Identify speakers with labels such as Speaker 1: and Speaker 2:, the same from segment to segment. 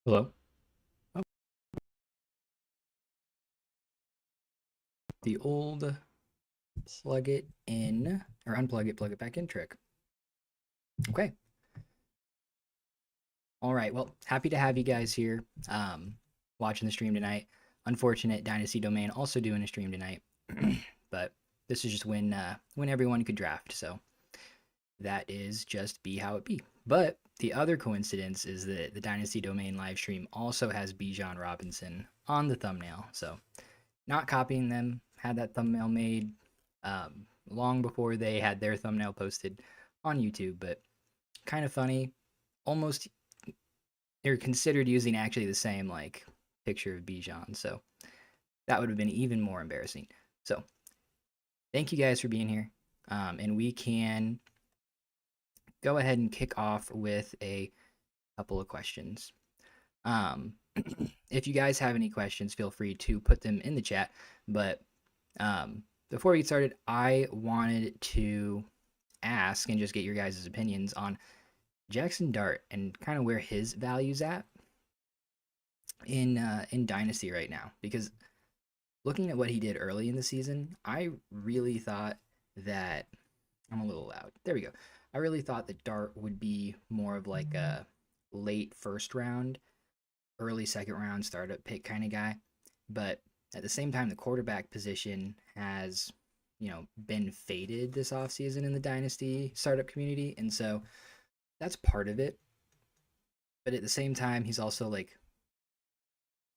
Speaker 1: Hello? Oh, the old plug it in or unplug it, plug it back in trick. Okay. All right. Well, happy to have you guys here watching the stream tonight. Unfortunate Dynasty domain also doing a stream tonight, but this is just when everyone could draft. So that is just be how it be. But the other coincidence is that the Dynasty domain live stream also has Bijan Robinson on the thumbnail. So not copying them, had that thumbnail made long before they had their thumbnail posted on YouTube, but kind of funny. Almost they're considered using actually the same like picture of Bijan, so that would have been even more embarrassing. So thank you guys for being here, and we can go ahead and kick off with a couple of questions. If you guys have any questions, feel free to put them in the chat. But before we get started, I wanted to ask and just get your guys' opinions on Jackson Dart and kind of where his value's at in Dynasty right now. Because looking at what he did early in the season, I really thought that I'm a little loud. There we go. I really thought that Dart would be more of like a late first round, early second round startup pick kind of guy. But at the same time, the quarterback position has, been faded this offseason in the Dynasty startup community. And so that's part of it. But at the same time, he's also like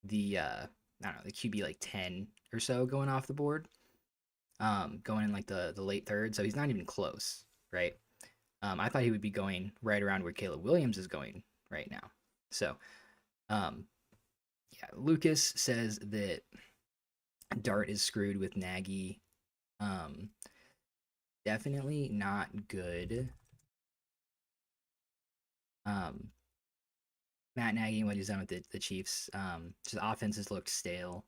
Speaker 1: the, I don't know, the QB like 10 or so going off the board, going in like the late third. So he's not even close, right? I thought he would be going right around where Caleb Williams is going right now. So, yeah, Lucas says that Dart is screwed with Nagy. Definitely not good. Matt Nagy and what he's done with the Chiefs, just offenses looked stale.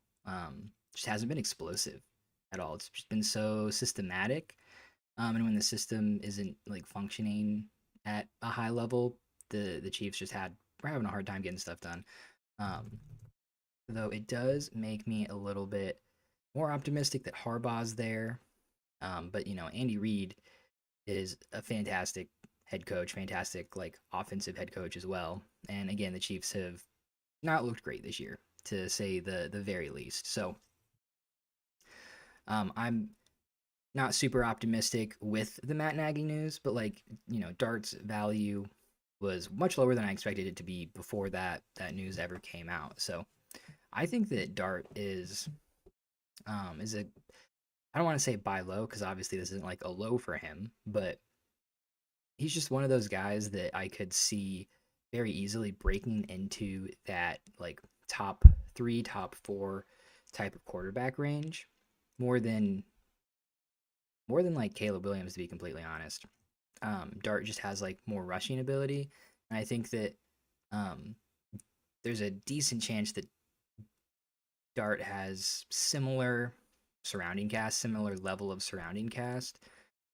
Speaker 1: Just hasn't been explosive at all. It's just been so systematic. And when the system isn't like functioning at a high level, the Chiefs we're having a hard time getting stuff done. Though it does make me a little bit more optimistic that Harbaugh's there. But Andy Reid is a fantastic head coach, fantastic like offensive head coach as well. And again, the Chiefs have not looked great this year, to say the very least. So I'm not super optimistic with the Matt Nagy news, but Dart's value was much lower than I expected it to be before that news ever came out. So I think that Dart is a, I don't want to say buy low because obviously this isn't like a low for him, but he's just one of those guys that I could see very easily breaking into that like top 3, top 4 type of quarterback range more than like Caleb Williams, to be completely honest. Dart just has like more rushing ability, and I think that there's a decent chance that Dart has similar surrounding cast, similar level of surrounding cast,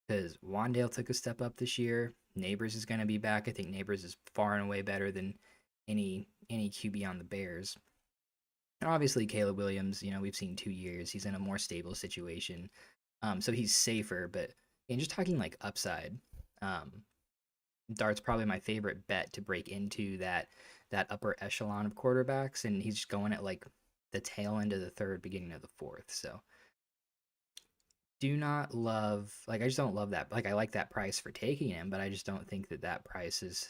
Speaker 1: because Wandale took a step up this year. Neighbors is going to be back. I think Neighbors is far and away better than any QB on the Bears. And obviously, Caleb Williams, we've seen 2 years. He's in a more stable situation. So he's safer. But just talking like upside, Dart's probably my favorite bet to break into that upper echelon of quarterbacks. And he's just going at like the tail end of the third, beginning of the fourth. So do not love, like, I just don't love that. Like, I like that price for taking him, but I just don't think that price is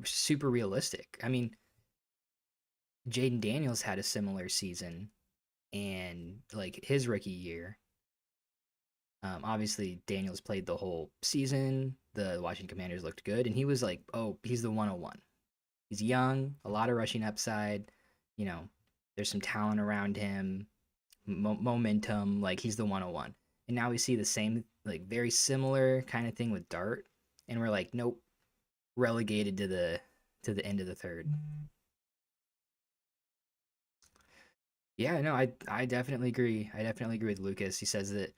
Speaker 1: super realistic. I mean, Jaden Daniels had a similar season, and like his rookie year, obviously Daniels played the whole season. The Washington Commanders looked good, and he was like, oh, he's the 101. He's young, a lot of rushing upside. There's some talent around him. Momentum, like he's the 101. And now we see the same, like very similar kind of thing with Dart, and we're like, nope, relegated to the end of the third. Yeah, no, I definitely agree. I definitely agree with Lucas. He says that,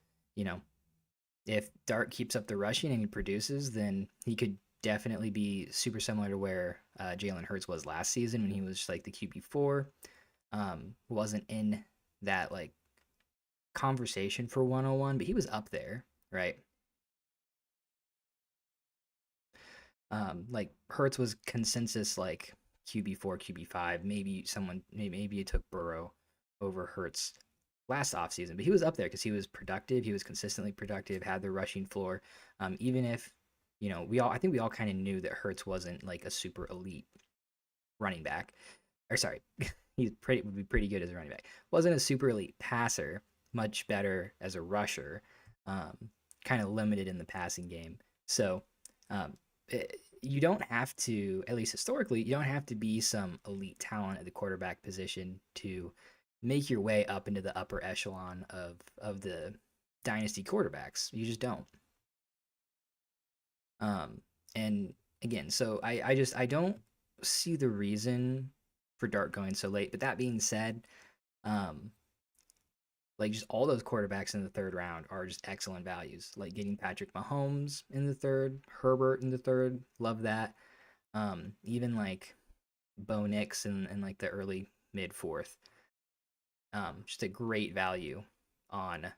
Speaker 1: if Dart keeps up the rushing and he produces, then he could definitely be super similar to where Jalen Hurts was last season when he was just like the QB4. Wasn't in that like conversation for 101, but he was up there, right? Like Hurts was consensus like QB4, QB5. Maybe it took Burrow over Hurts last offseason, but he was up there because he was productive. He was consistently productive, had the rushing floor. Even if, I think we all kind of knew that Hurts wasn't like a super elite running back. Or sorry, would be pretty good as a running back. Wasn't a super elite passer, much better as a rusher. Kind of limited in the passing game. So, um, you don't have to, at least historically, you don't have to be some elite talent at the quarterback position to make your way up into the upper echelon of the dynasty quarterbacks. You just don't. And again, so I don't see the reason for Dart going so late. But that being said, um, like just all those quarterbacks in the third round are just excellent values. Like getting Patrick Mahomes in the third, Herbert in the third, love that. Even like Bo Nix in like the early mid fourth. Just a great value on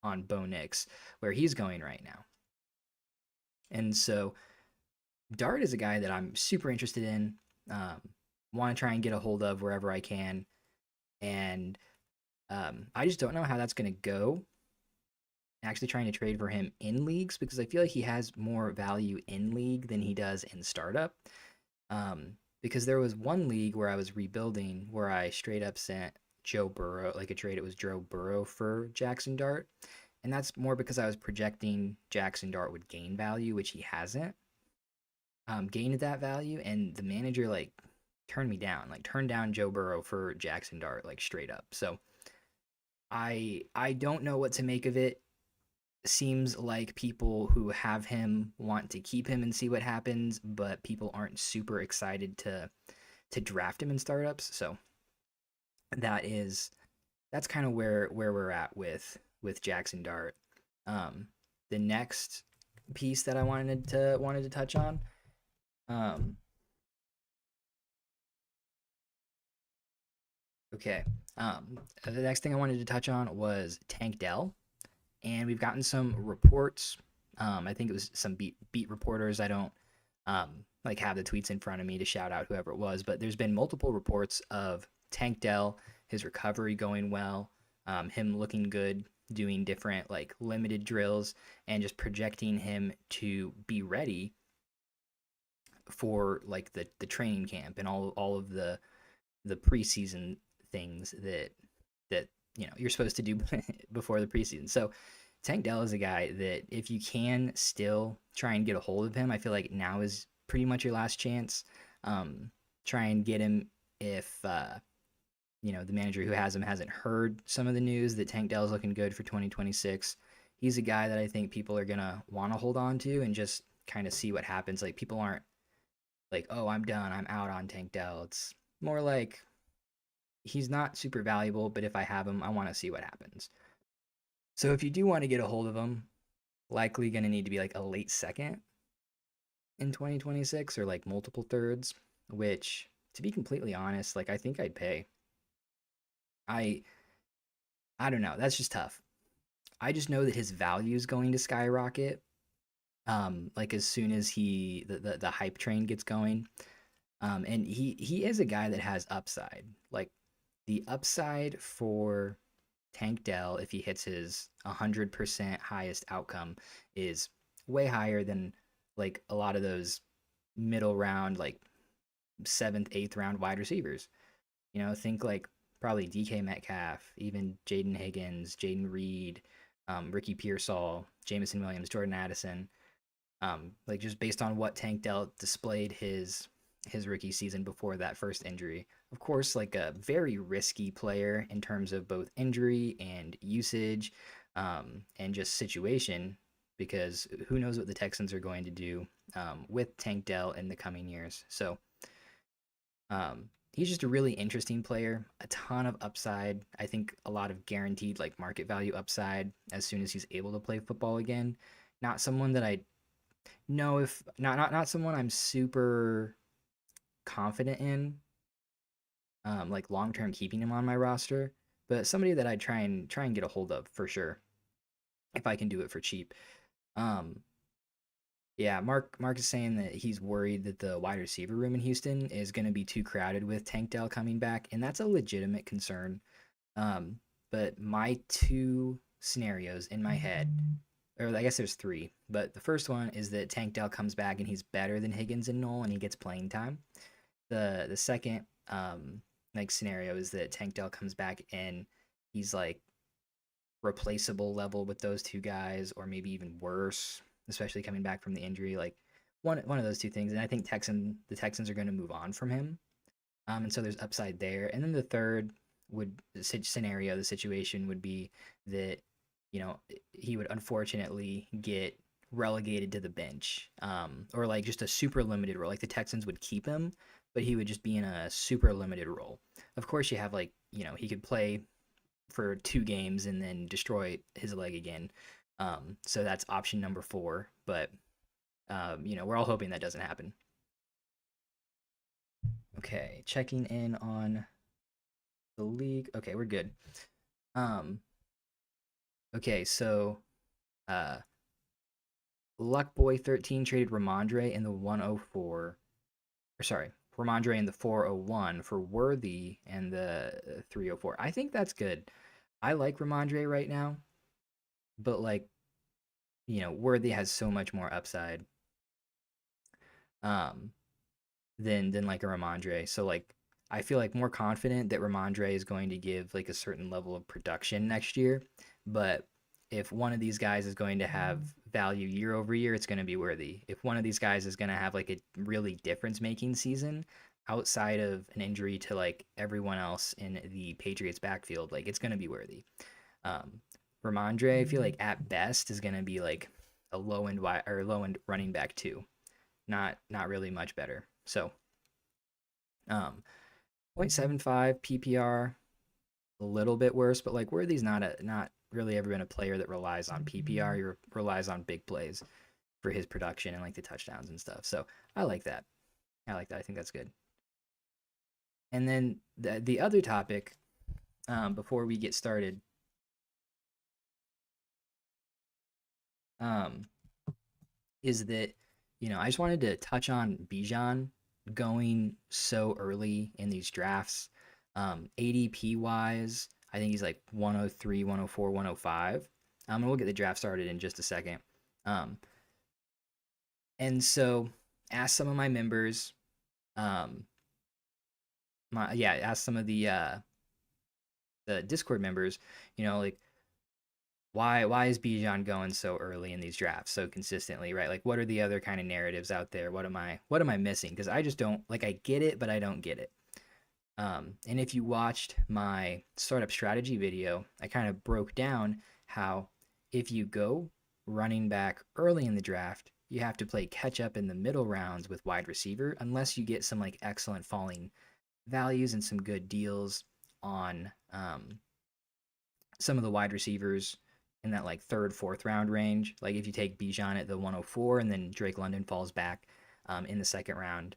Speaker 1: on Bo Nix where he's going right now. And so Dart is a guy that I'm super interested in. Want to try and get a hold of wherever I can. And I just don't know how that's going to go. Actually trying to trade for him in leagues because I feel like he has more value in league than he does in startup. Because there was one league where I was rebuilding where I straight up sent Joe Burrow, like a trade, it was Joe Burrow for Jackson Dart. And that's more because I was projecting Jackson Dart would gain value, which he hasn't gained that value. And the manager like turned me down, like turned down Joe Burrow for Jackson Dart, like straight up. So I don't know what to make of it. Seems like people who have him want to keep him and see what happens, but people aren't super excited to draft him in startups. So that's kind of where we're at with Jackson Dart. The next piece that I wanted to touch on. Okay. The next thing I wanted to touch on was Tank Dell, and we've gotten some reports. I think it was some beat reporters. I don't like have the tweets in front of me to shout out whoever it was, but there's been multiple reports of Tank Dell, his recovery going well, him looking good, doing different like limited drills, and just projecting him to be ready for like the training camp and all of the preseason things that you're supposed to do before the preseason. So Tank Dell is a guy that if you can still try and get a hold of him, I feel like now is pretty much your last chance. Try and get him if the manager who has him hasn't heard some of the news that Tank Dell is looking good for 2026. He's a guy that I think people are gonna want to hold on to and just kind of see what happens. Like people aren't like, oh, I'm done, I'm out on Tank Dell. It's more like he's not super valuable, but if I have him, I want to see what happens. So if you do want to get a hold of him, likely going to need to be like a late second in 2026 or like multiple thirds, which to be completely honest, like I think I'd pay. I don't know, that's just tough. I just know that his value is going to skyrocket. Like as soon as the hype train gets going. And he is a guy that has upside. Like the upside for Tank Dell, if he hits his 100% highest outcome, is way higher than like a lot of those middle round, like 7th, 8th round wide receivers. Think like probably DK Metcalf, even Jaden Higgins, Jaden Reed, Ricky Pearsall, Jamison Williams, Jordan Addison. Like just based on what Tank Dell displayed his rookie season before that first injury. Of course, like a very risky player in terms of both injury and usage, and just situation, because who knows what the Texans are going to do with Tank Dell in the coming years. So he's just a really interesting player, a ton of upside. I think a lot of guaranteed like market value upside as soon as he's able to play football again. Not someone that I No, if not someone I'm super confident in, like long term keeping him on my roster, but somebody that I try and get a hold of for sure if I can do it for cheap. Um, yeah, Mark is saying that he's worried that the wide receiver room in Houston is going to be too crowded with Tank Dell coming back, and that's a legitimate concern. Um, but my two scenarios in my head, or I guess there's three, but the first one is that Tank Dell comes back and he's better than Higgins and Knoll and he gets playing time. The second like scenario is that Tank Dell comes back and he's like replaceable level with those two guys, or maybe even worse, especially coming back from the injury. Like one of those two things. And I think the Texans are going to move on from him. And so there's upside there. And then the third scenario, the situation would be that he would unfortunately get relegated to the bench, or like just a super limited role. Like the Texans would keep him, but he would just be in a super limited role. Of course, you have like he could play for 2 games and then destroy his leg again. So that's option number 4. But we're all hoping that doesn't happen. Okay, checking in on the league. Okay, we're good. Okay, so uh Luckboy13 traded Rhamondre in the 104. Or sorry, Rhamondre in the 401 for Worthy and the 304. I think that's good. I like Rhamondre right now, but like, Worthy has so much more upside um than like a Rhamondre. So like I feel like more confident that Rhamondre is going to give like a certain level of production next year, but if one of these guys is going to have value year over year, it's going to be Worthy. If one of these guys is going to have like a really difference making season outside of an injury to like everyone else in the Patriots backfield, like it's going to be Worthy. Um, Rhamondre, I feel like at best is going to be like a low end running back too. Not really much better. So, 0.75 PPR, a little bit worse, but like Worthy's not really ever been a player that relies on PPR. He relies on big plays for his production and like the touchdowns and stuff. So I like that. I like that. I think that's good. And then the other topic, before we get started, um, is that I just wanted to touch on Bijan going so early in these drafts. ADP wise, I think he's like 103, 104, 105. And we'll get the draft started in just a second. Um, and so ask some of my members, um, ask some of the Discord members, like why is Bijan going so early in these drafts so consistently, right? Like what are the other kind of narratives out there? What am I missing? Because I just don't like I get it, but I don't get it. And if you watched my startup strategy video, I kind of broke down how if you go running back early in the draft, you have to play catch up in the middle rounds with wide receiver unless you get some like excellent falling values and some good deals on some of the wide receivers in that like third, fourth round range. Like if you take Bijan at the 104 and then Drake London falls back in the second round,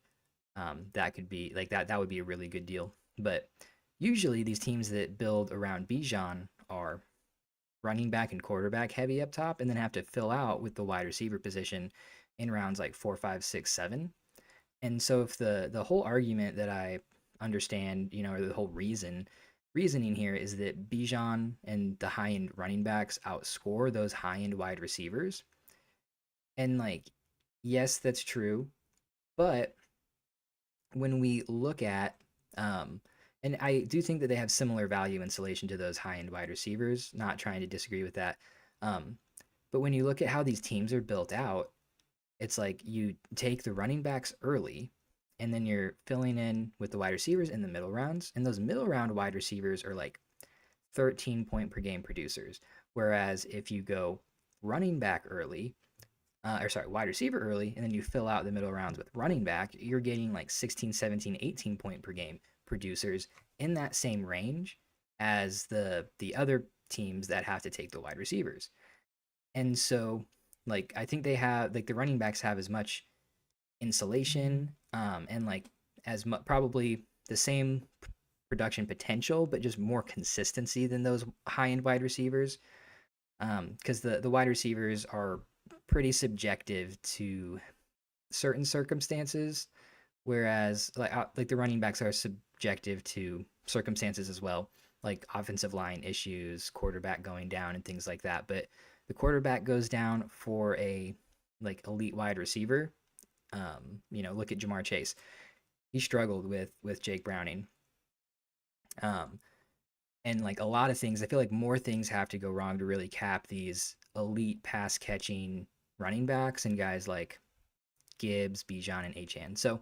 Speaker 1: that could be like that would be a really good deal. But usually these teams that build around Bijan are running back and quarterback heavy up top and then have to fill out with the wide receiver position in rounds like 4, 5, 6, 7. And so if the whole argument that I understand, or the whole reasoning here is that Bijan and the high end running backs outscore those high end wide receivers. And like, yes, that's true. But when we look at, and I do think that they have similar value insulation to those high end wide receivers, not trying to disagree with that. But when you look at how these teams are built out, it's like you take the running backs early and then you're filling in with the wide receivers in the middle rounds. And those middle round wide receivers are like 13 point per game producers. Whereas if you go running back early, wide receiver early, and then you fill out the middle rounds with running back, you're getting like 16, 17, 18 point per game producers in that same range as the other teams that have to take the wide receivers. And so Like I think they have like the running backs have as much insulation and like probably the same production potential, but just more consistency than those high end wide receivers. Because the wide receivers are pretty subjective to certain circumstances, whereas like the running backs are subjective to circumstances as well, like offensive line issues, quarterback going down, and things like that. But the quarterback goes down for a like elite wide receiver. Look at Jamar Chase. He struggled with Jake Browning. Um, and like a lot of things, I feel like more things have to go wrong to really cap these elite pass catching running backs and guys like Gibbs, Bijan, and Achan. So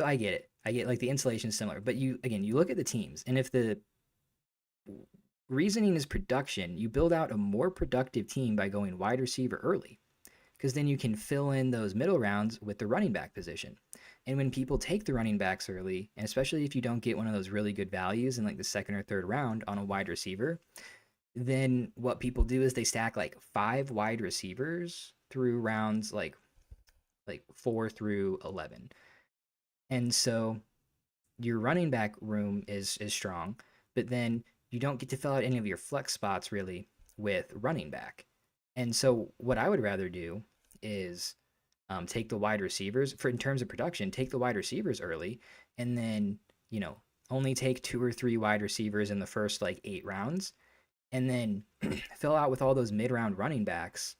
Speaker 1: I get it. I get like the insulation is similar, but you look at the teams, and if the reasoning is production, you build out a more productive team by going wide receiver early, because then you can fill in those middle rounds with the running back position. And when people take the running backs early, and especially if you don't get one of those really good values in like the second or third round on a wide receiver, then what people do is they stack like 5 wide receivers through rounds like 4 through 11. And so your running back room is strong, but then you don't get to fill out any of your flex spots really with running back. And so what I would rather do is take the wide receivers in terms of production, take the wide receivers early, and then only take 2 or 3 wide receivers in the first like 8 rounds, and then fill out with all those mid-round running backs.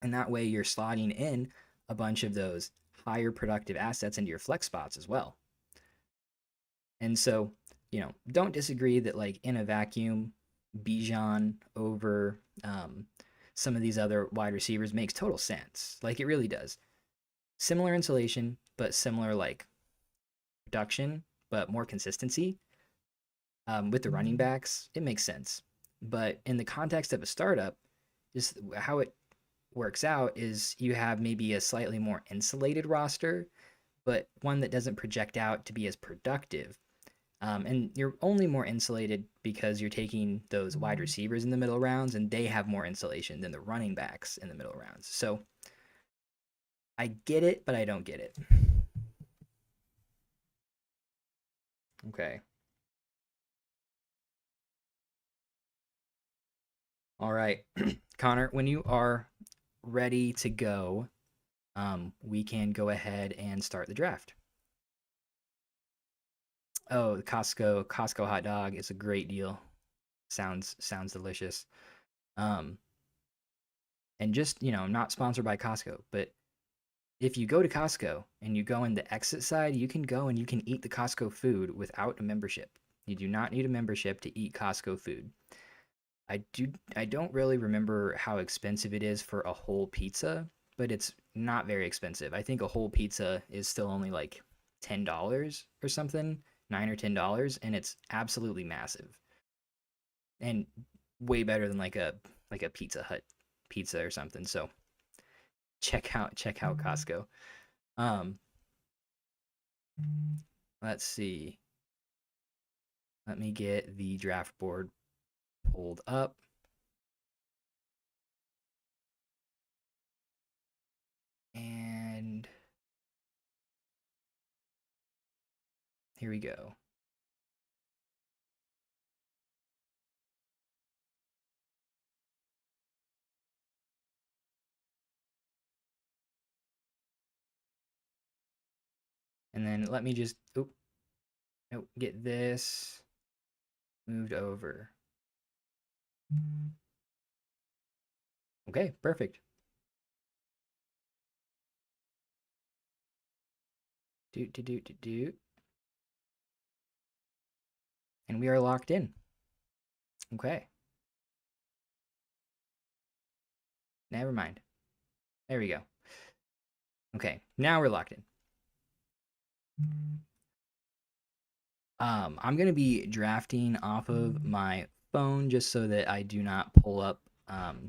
Speaker 1: And that way you're slotting in a bunch of those higher productive assets into your flex spots as well. And so, don't disagree that like in a vacuum, Bijan over some of these other wide receivers makes total sense. Like it really does. Similar insulation, but similar like production, but more consistency. With the running backs, it makes sense. But in the context of a startup, just how it works out is you have maybe a slightly more insulated roster, but one that doesn't project out to be as productive. And you're only more insulated because you're taking those wide receivers in the middle rounds, and they have more insulation than the running backs in the middle rounds. So I get it, but I don't get it. Okay. All right. Connor, when you are ready to go, we can go ahead and start the draft. Oh, the Costco hot dog is a great deal. Sounds delicious. Um, and just, not sponsored by Costco, but if you go to Costco and you go in the exit side, you can go and you can eat the Costco food without a membership. You do not need a membership to eat Costco food. I don't really remember how expensive it is for a whole pizza, but it's not very expensive. I think a whole pizza is still only like $10 or something, $9 or $10, and it's absolutely massive. And way better than like a Pizza Hut pizza or something. So check out Costco. Um, let's see. Let me get the draft board pulled up. And here we go. And then let me just get this moved over. Okay, perfect. Do. And we are locked in. Okay. Never mind. There we go. Okay, now we're locked in. I'm gonna be drafting off of my phone just so that I do not pull up.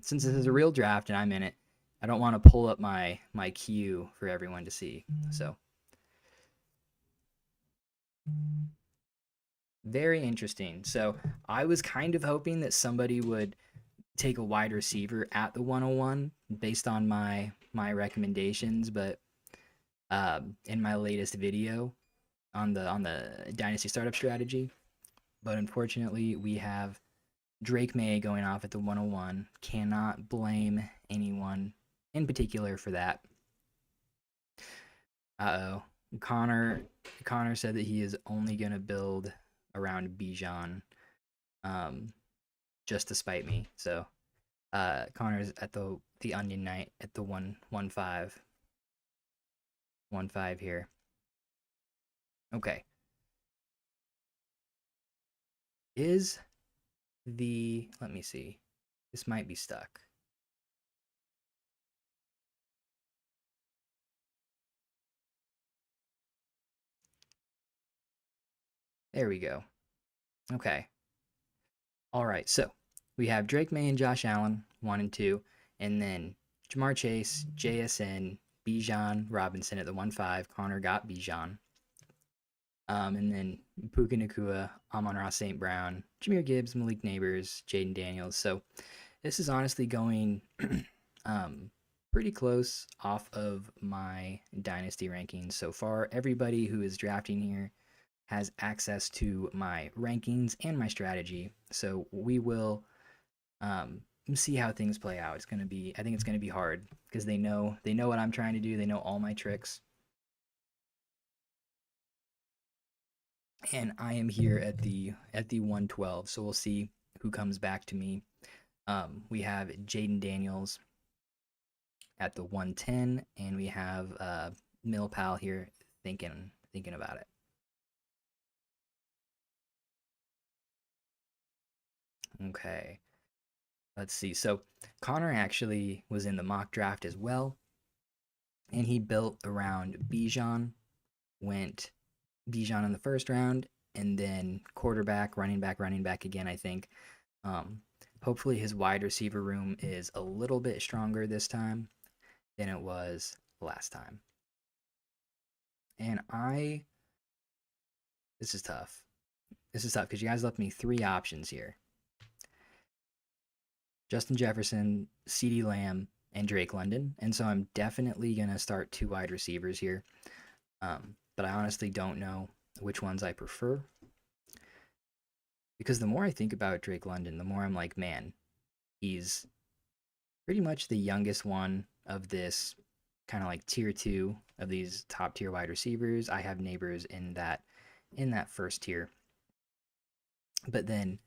Speaker 1: Since this is a real draft and I'm in it, I don't want to pull up my queue for everyone to see. So very interesting. So I was kind of hoping that somebody would take a wide receiver at the 101 based on my recommendations, but in my latest video on the Dynasty startup strategy. But unfortunately, we have Drake May going off at the 101. Cannot blame anyone in particular for that. Uh-oh. Connor said that he is only going to build around Bijan just to spite me. So Connor's at the Onion Night at the 1-1-5 here. Okay. Is the, let me see. This might be stuck. There we go. Okay. All right. So we have Drake May and Josh Allen, 1 and 2, and then Jamar Chase, JSN, Bijan Robinson at the 1-5. Connor got Bijan. And then Puka Nacua, Amon-Ra St. Brown, Jahmyr Gibbs, Malik Neighbors, Jaden Daniels. So this is honestly going pretty close off of my Dynasty rankings so far. Everybody who is drafting here has access to my rankings and my strategy. So we will see how things play out. It's gonna be, I think it's gonna be hard because they know what I'm trying to do. They know all my tricks. And I am here at the 112, so we'll see who comes back to me. We have Jaden Daniels at the 110, and we have Millpal here thinking about it. Okay, let's see. So Connor actually was in the mock draft as well, and he built around Bijan. Went Bijan in the first round, and then quarterback, running back again, I think. Hopefully his wide receiver room is a little bit stronger this time than it was last time. And this is tough. This is tough because you guys left me 3 options here. Justin Jefferson, CeeDee Lamb, and Drake London. And so I'm definitely going to start 2 wide receivers here. But I honestly don't know which ones I prefer. Because the more I think about Drake London, the more I'm like, man, he's pretty much the youngest one of this kind of like tier 2 of these top tier wide receivers. I have Neighbors in that first tier. But then,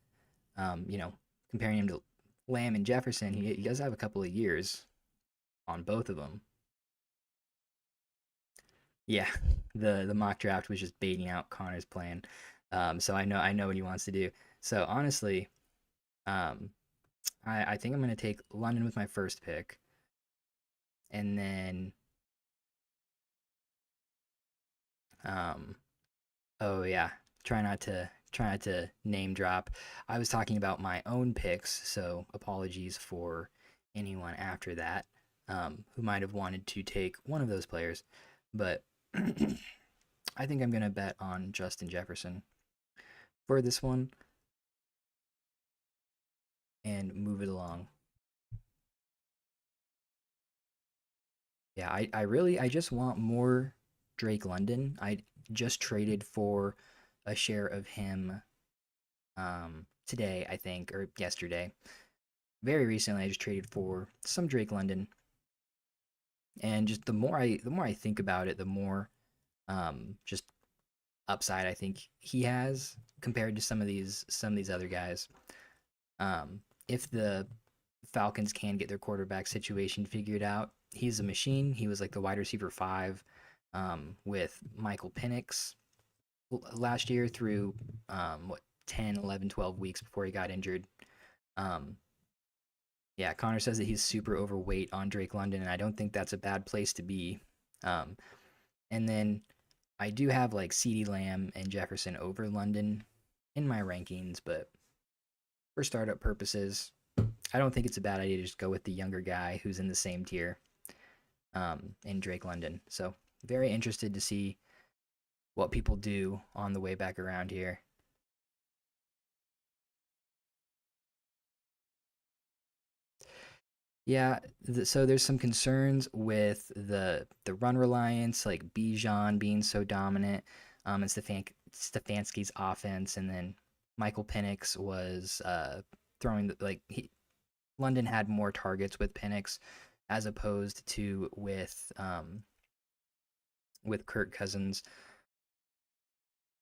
Speaker 1: comparing him to Lamb and Jefferson, he does have a couple of years on both of them. Yeah, the mock draft was just baiting out Connor's plan. So I know what he wants to do. So honestly, I think I'm gonna take London with my first pick, and then oh yeah, try not to name drop. I was talking about my own picks, so apologies for anyone after that who might have wanted to take one of those players, but I think I'm gonna bet on Justin Jefferson for this one and move it along. Yeah, I just want more Drake London. I just traded for a share of him today, I think, or yesterday. Very recently I just traded for some Drake London. And just the more I think about it, the more just upside I think he has compared to some of these other guys. If the Falcons can get their quarterback situation figured out, he's a machine. He was like the wide receiver 5 with Michael Penix last year through 10, 11, 12 weeks before he got injured. Yeah, Connor says that he's super overweight on Drake London, and I don't think that's a bad place to be. And then I do have like CeeDee Lamb and Jefferson over London in my rankings, but for startup purposes, I don't think it's a bad idea to just go with the younger guy who's in the same tier in Drake London. So very interested to see what people do on the way back around here. Yeah, so there's some concerns with the run reliance, like Bijan being so dominant, and Stefanski's offense, and then Michael Penix was throwing London had more targets with Penix as opposed to with Kirk Cousins.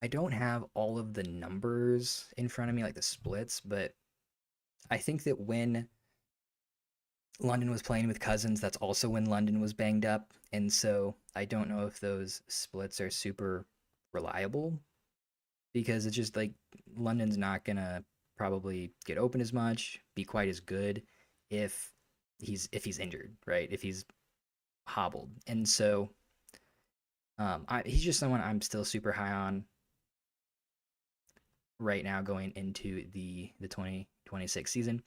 Speaker 1: I don't have all of the numbers in front of me, like the splits, but I think that when London was playing with Cousins, that's also when London was banged up. And so I don't know if those splits are super reliable because it's just like London's not going to probably get open as much, be quite as good if he's injured, right? If he's hobbled. And so he's just someone I'm still super high on right now going into the 2026 season.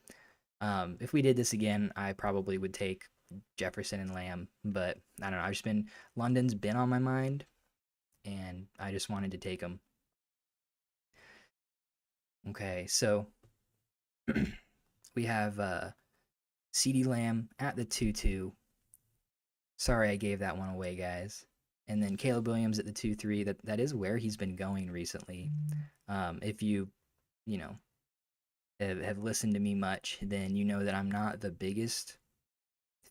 Speaker 1: If we did this again, I probably would take Jefferson and Lamb, but I don't know. I've just been London's been on my mind, and I just wanted to take him. Okay, so we have CeeDee Lamb at the 2-2. Sorry, I gave that one away, guys. And then Caleb Williams at the 2-3. That is where he's been going recently. If you know have listened to me much, then you know that I'm not the biggest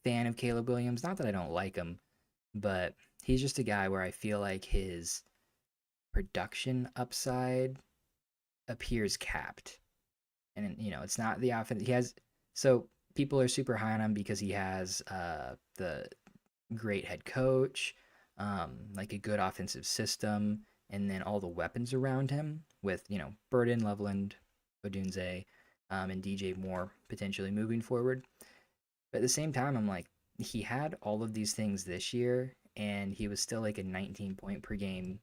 Speaker 1: fan of Caleb Williams. Not that I don't like him, but he's just a guy where I feel like his production upside appears capped. And it's not the offense he has. So people are super high on him because he has the great head coach, like a good offensive system, and then all the weapons around him with Burden, Loveland, Odunze, and DJ Moore potentially moving forward. But at the same time, I'm like, he had all of these things this year, and he was still like a 19 point per game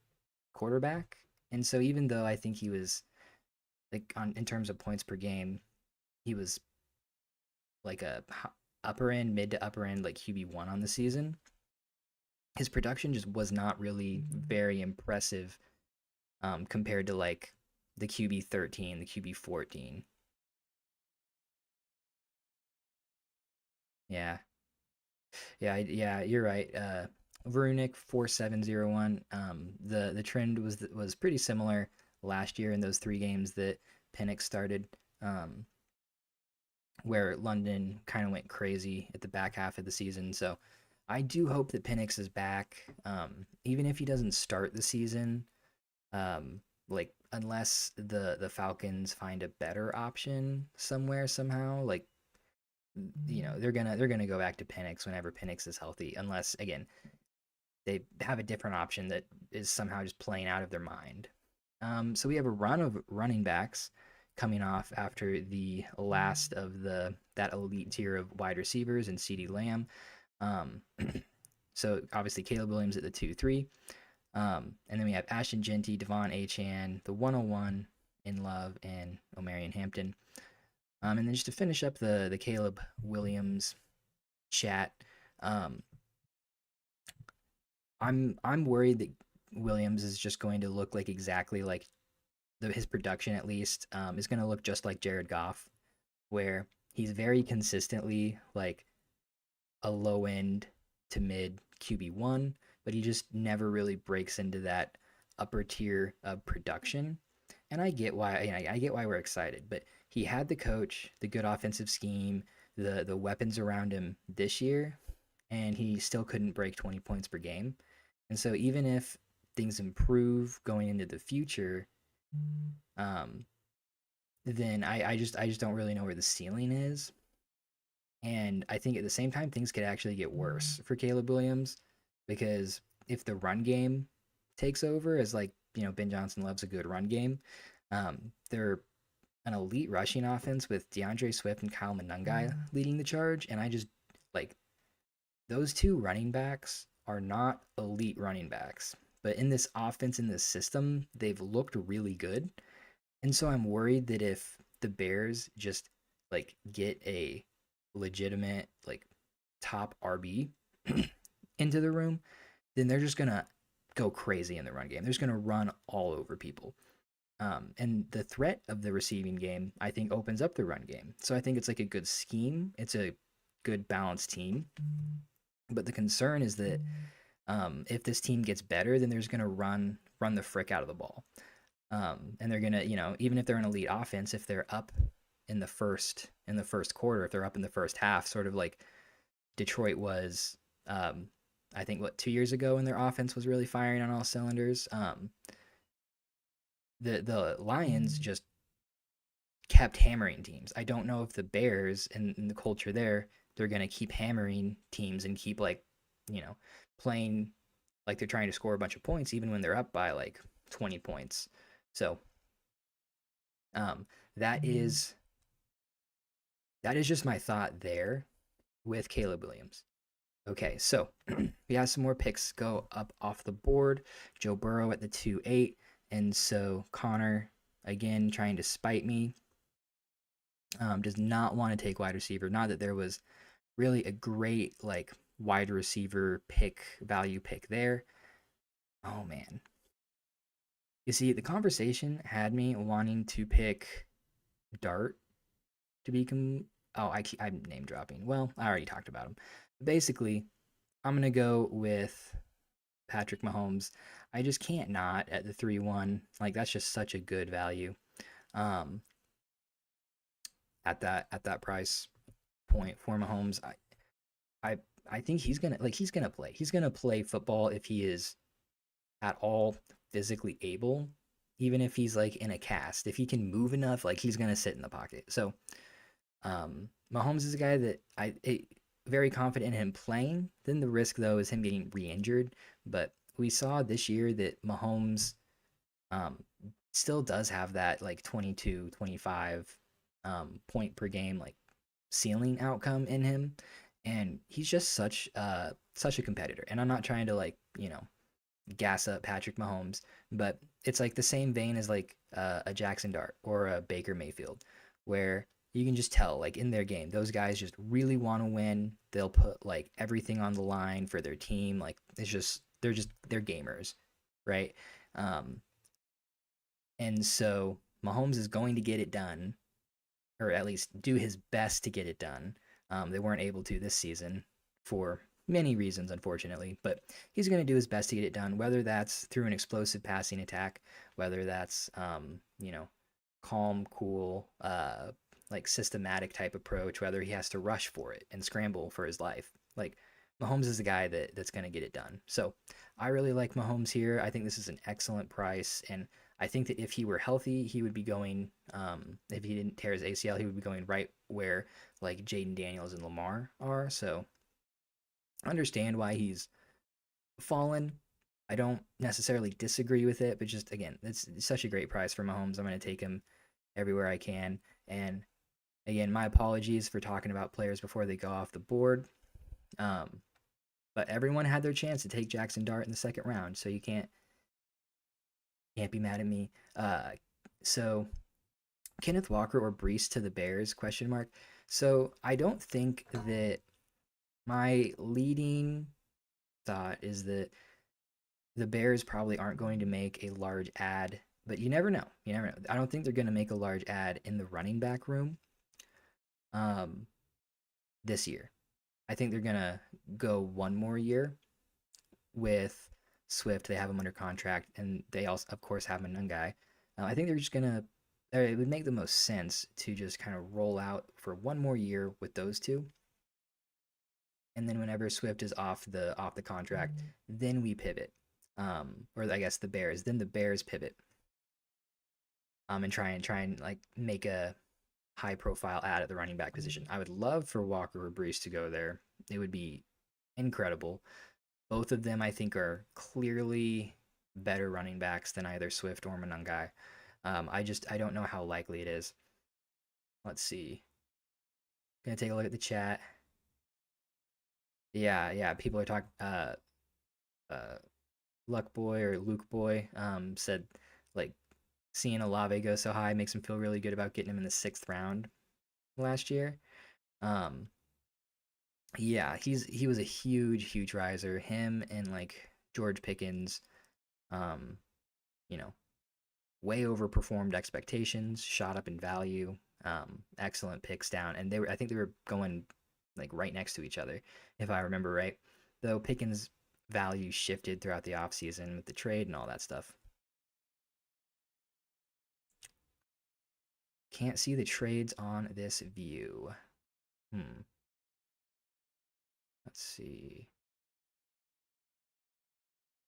Speaker 1: quarterback. And so even though I think he was like in terms of points per game, he was like a upper end, mid to upper end, like QB1 on the season. His production just was not really very impressive compared to like the QB13, the QB14. Yeah, yeah, you're right. Verunik 4701. The trend was pretty similar last year in those 3 games that Penix started, where London kind of went crazy at the back half of the season. So I do hope that Penix is back, even if he doesn't start the season. Like unless the Falcons find a better option somewhere somehow, like they're gonna go back to Penix whenever Penix is healthy, unless again they have a different option that is somehow just playing out of their mind. So we have a run of running backs coming off after the last of that elite tier of wide receivers and CeeDee Lamb. Um, so obviously Caleb Williams at the 2-3. And then we have Ashton Genty, Devon Achane, the 101 in Love, and Omarion Hampton. And then just to finish up the Caleb Williams chat, um, I'm worried that Williams is just going to look like exactly like his production at least is going to look just like Jared Goff, where he's very consistently like a low end to mid QB1, but he just never really breaks into that upper tier of production. And I get why I get why we're excited, but he had the coach, the good offensive scheme, the weapons around him this year, and he still couldn't break 20 points per game. And so even if things improve going into the future, um, then I just don't really know where the ceiling is. And I think at the same time things could actually get worse for Caleb Williams because if the run game takes over as like, Ben Johnson loves a good run game, they're an elite rushing offense with DeAndre Swift and Kyle Monangai leading the charge. And I just like those two running backs are not elite running backs. But in this offense, in this system, they've looked really good. And so I'm worried that if the Bears just like get a legitimate like top RB into the room, then they're just gonna go crazy in the run game. They're just gonna run all over people. And the threat of the receiving game, I think, opens up the run game. So I think it's like a good scheme. It's a good balanced team. But the concern is that if this team gets better, then there's going to run the frick out of the ball. And they're going to, even if they're an elite offense, if they're up in the first quarter, if they're up in the first half, sort of like Detroit was, I think 2 years ago when their offense was really firing on all cylinders. The Lions just kept hammering teams. I don't know if the Bears and the culture there, they're going to keep hammering teams and keep playing like they're trying to score a bunch of points even when they're up by like 20 points. So that is just my thought there with Caleb Williams. Okay, so we have some more picks go up off the board. Joe Burrow at the 2-8. And so Connor, again, trying to spite me, does not want to take wide receiver. Not that there was really a great wide receiver value pick there. Oh, man. You see, the conversation had me wanting to pick Dart to be I'm name dropping. Well, I already talked about him. Basically, I'm going to go with Patrick Mahomes. I just can't not at the 3-1. That's just such a good value. At that price point for Mahomes, I think he's gonna play. He's gonna play football if he is at all physically able, even if he's in a cast. If he can move enough, he's gonna sit in the pocket. So, Mahomes is a guy that I very confident in him playing. Then the risk though is him getting re-injured. But we saw this year that Mahomes still does have that 22, 25 point per game ceiling outcome in him, and he's just such a competitor. And I'm not trying to gas up Patrick Mahomes, but it's the same vein as a Jackson Dart or a Baker Mayfield, where you can just tell in their game those guys just really want to win. They'll put everything on the line for their team. They're gamers, right? And so Mahomes is going to get it done, or at least do his best to get it done. They weren't able to this season for many reasons, unfortunately, but he's going to do his best to get it done, whether that's through an explosive passing attack, whether that's, calm, cool, systematic type approach, whether he has to rush for it and scramble for his life. Mahomes is a guy that's going to get it done. So I really like Mahomes here. I think this is an excellent price, and I think that if he were healthy, he would be going, if he didn't tear his ACL, he would be going right where Jaden Daniels and Lamar are. So I understand why he's fallen. I don't necessarily disagree with it, but just, again, it's such a great price for Mahomes. I'm going to take him everywhere I can. And again, my apologies for talking about players before they go off the board. But everyone had their chance to take Jackson Dart in the second round, so you can't be mad at me. So Kenneth Walker or Breece to the Bears, ? So I don't think that my leading thought is that the Bears probably aren't going to make a large add, but you never know. I don't think they're going to make a large add in the running back room this year. I think they're going to go one more year with Swift. They have him under contract, and they also, of course, have Monangai. I think they're just going to, it would make the most sense to just kind of roll out for one more year with those two. And then whenever Swift is off the contract, then we pivot. Or I guess the Bears. Then the Bears pivot. And try and make a high profile add at the running back position. I would love for Walker or Breece to go there. It would be incredible. Both of them, I think, are clearly better running backs than either Swift or Monangai. I don't know how likely it is. Let's see. Gonna take a look at the chat. Yeah. People are talking. Luck Boy or Luke Boy said seeing Olave go so high makes him feel really good about getting him in the 6th round last year. Yeah, he was a huge riser. Him and George Pickens, way overperformed expectations, shot up in value. Excellent picks down, and I think they were going like right next to each other, if I remember right. Though Pickens' value shifted throughout the offseason with the trade and all that stuff. Can't see the trades on this view. Let's see.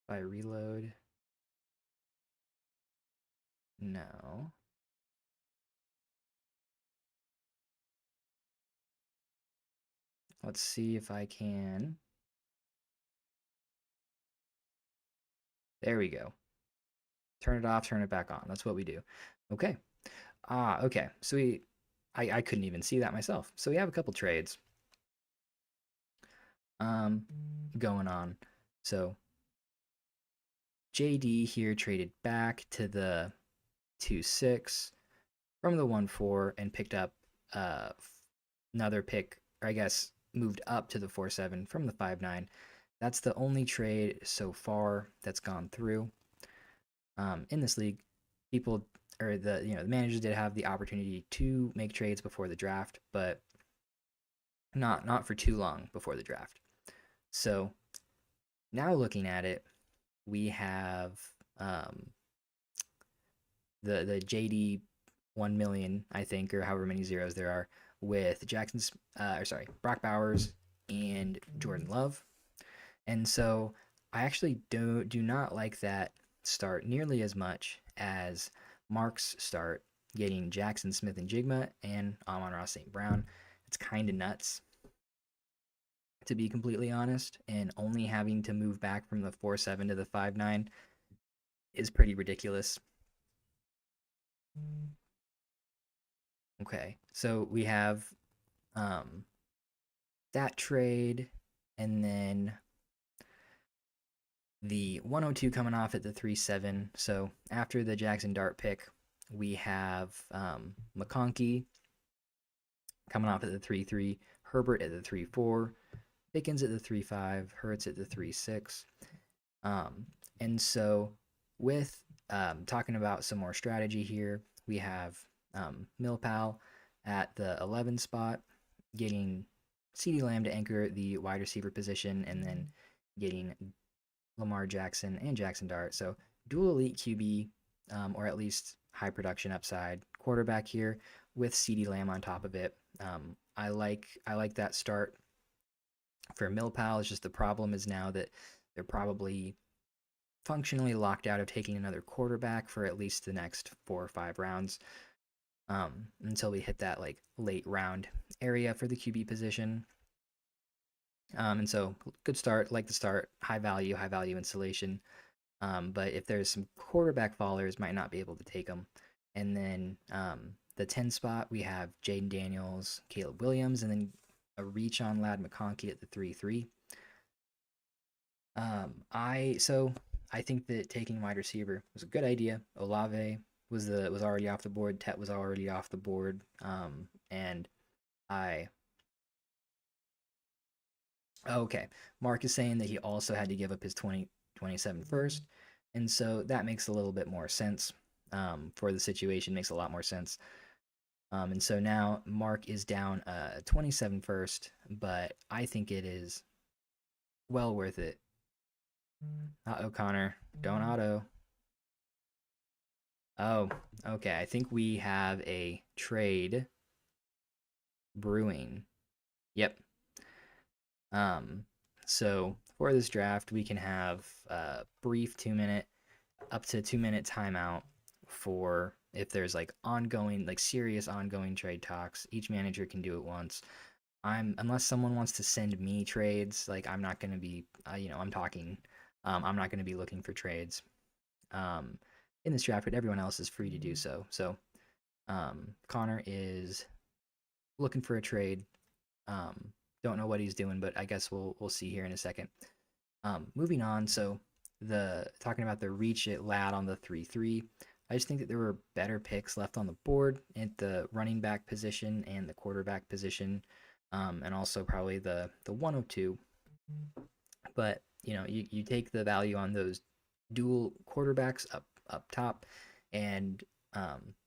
Speaker 1: If I reload. No. Let's see if I can. There we go. Turn it off, turn it back on. That's what we do. Okay. Okay. So I couldn't even see that myself. So we have a couple trades going on. So JD here traded back to the 2-6 from the 1-4 and picked up another pick, or I guess moved up to the 4-7 from the 5-9. That's the only trade so far that's gone through. In this league, people or the managers did have the opportunity to make trades before the draft, but not for too long before the draft. So now looking at it, we have the JD 1 million, I think, or however many zeros there are, with Brock Bowers and Jordan Love. And so I actually do not like that start nearly as much as Mark's start, getting Jackson Smith-Njigba and Amon-Ra St. Brown. It's kind of nuts, to be completely honest, and only having to move back from the 4-7 to the 5-9 is pretty ridiculous. Okay, so we have that trade, and then the 102 coming off at the 3-7. So after the Jackson Dart pick, we have McConkey coming off at the 3-3, Herbert at the 3-4, Pickens at the 3-5, Hurts at the 3-6. And so with talking about some more strategy here, we have Millpal at the 11 spot, getting CeeDee Lamb to anchor the wide receiver position, and then getting Lamar Jackson and Jackson Dart. So dual elite QB, or at least high production upside quarterback here with CeeDee Lamb on top of it. I like that start for Millpal. It's just the problem is now that they're probably functionally locked out of taking another quarterback for at least the next 4 or 5 rounds, until we hit that like late round area for the QB position. And so good start, like the start, high value installation. But if there's some quarterback fallers, might not be able to take them. And then the 10 spot, we have Jaden Daniels, Caleb Williams, and then a reach on Ladd McConkey at the 3-3. I think that taking wide receiver was a good idea. Olave was already off the board. Tet was already off the board. Okay. Mark is saying that he also had to give up his 2027 first, and so that makes a little bit more sense for the situation. Makes a lot more sense. And so now Mark is down 27 first, but I think it is well worth it. Connor, don't auto. Oh, okay. I think we have a trade brewing. Yep. So for this draft, we can have a brief 2-minute, up to 2-minute timeout for if there's like ongoing, like serious ongoing trade talks. Each manager can do it once. Unless someone wants to send me trades, like I'm not going to be, I'm talking. I'm not going to be looking for trades in this draft, but everyone else is free to do so. So Connor is looking for a trade. Don't know what he's doing, but I guess we'll see here in a second. Moving on, so talking about the reach at Ladd on the 3-3. I just think that there were better picks left on the board at the running back position and the quarterback position, and also probably the 102. But you take the value on those dual quarterbacks up top, and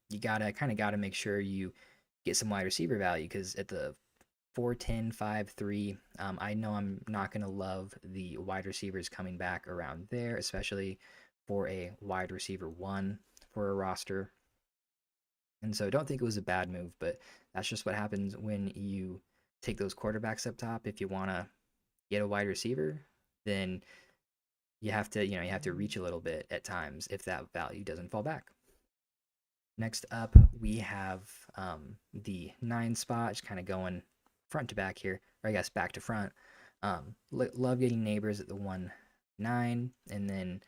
Speaker 1: you gotta make sure you get some wide receiver value, because at the 4-10, 5-3. I know I'm not going to love the wide receivers coming back around there, especially for a wide receiver 1 for a roster. And so don't think it was a bad move, but that's just what happens when you take those quarterbacks up top. If you want to get a wide receiver, then you have to reach a little bit at times if that value doesn't fall back. Next up, we have the 9 spot, just kind of going front to back here, or I guess back to front. Love getting Neighbors at the 1-9, and then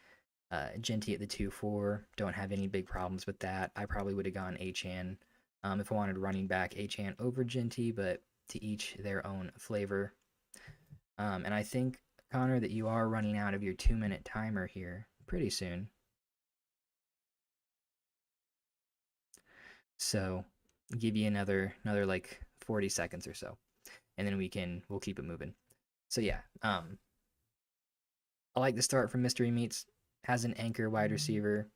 Speaker 1: Genty at the 2-4. Don't have any big problems with that. I probably would have gone Achane if I wanted running back Achane over Genty, but to each their own flavor. And I think, Connor, that you are running out of your 2-minute timer here pretty soon. So give you another like 40 seconds or so, and then we'll keep it moving. So yeah, I like the start from Mystery Meats. Has an anchor wide receiver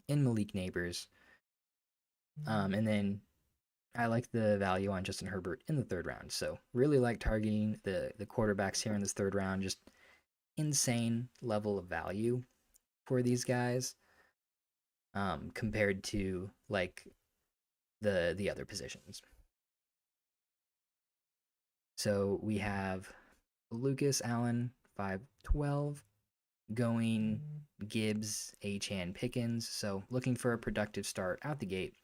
Speaker 1: in Malik Neighbors, and then I like the value on Justin Herbert in the 3rd round. So really like targeting the quarterbacks here in this 3rd round. Just insane level of value for these guys compared to like the other positions. So we have Lucas Allen 5-12 going Gibbs, Achane, Pickens. So looking for a productive start out the gate.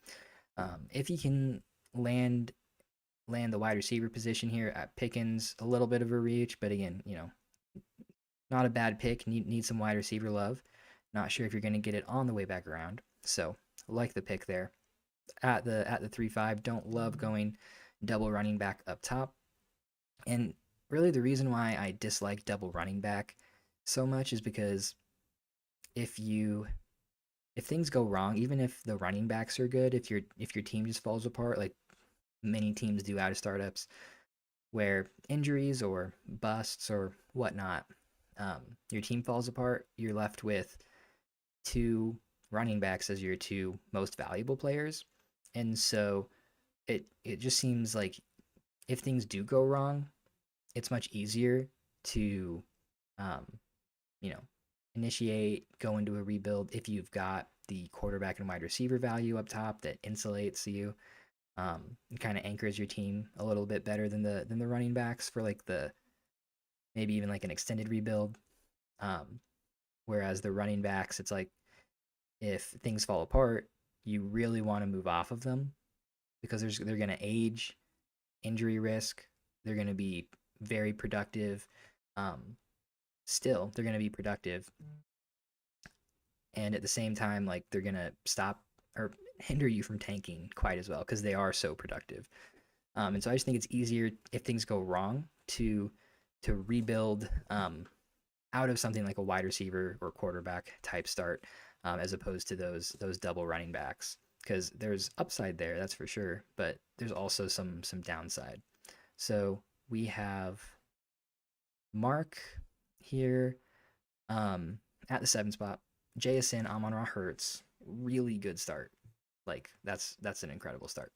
Speaker 1: If you can land the wide receiver position here at Pickens, a little bit of a reach, but again, not a bad pick. Need some wide receiver love. Not sure if you're going to get it on the way back around. So like the pick there. At the 3-5, don't love going double running back up top. And really the reason why I dislike double running back so much is because if things go wrong, even if the running backs are good, if your team just falls apart, like many teams do out of startups, where injuries or busts or whatnot, your team falls apart, you're left with 2 running backs as your 2 most valuable players. And so it just seems like if things do go wrong, it's much easier to initiate, go into a rebuild if you've got the quarterback and wide receiver value up top that insulates you, kind of anchors your team a little bit better than the running backs for like maybe even like an extended rebuild. Whereas the running backs, it's like if things fall apart, you really want to move off of them because they're going to age, injury risk. They're going to be very productive. Still, they're going to be productive. And at the same time, like they're going to stop or hinder you from tanking quite as well because they are so productive. And so I just think it's easier if things go wrong to rebuild out of something like a wide receiver or quarterback type start as opposed to those double running backs, because there's upside there, that's for sure, but there's also some downside. So we have Mark here at the 7 spot. JSN, Amon-Ra Hurts, really good start. Like that's an incredible start.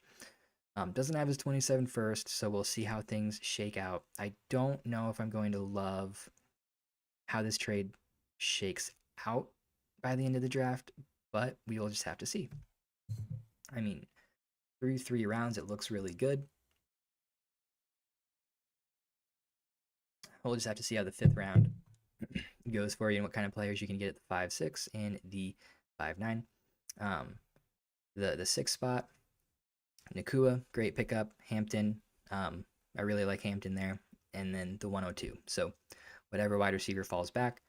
Speaker 1: Doesn't have his 27 first, so we'll see how things shake out. I don't know if I'm going to love how this trade shakes out by the end of the draft, but we will just have to see. I mean, through 3 rounds, it looks really good. We'll just have to see how the 5th round goes for you and what kind of players you can get at the 5-6 and the 5-9. The 6th spot, Nakua, great pickup. Hampton, I really like Hampton there. And then the 102. So whatever wide receiver falls back,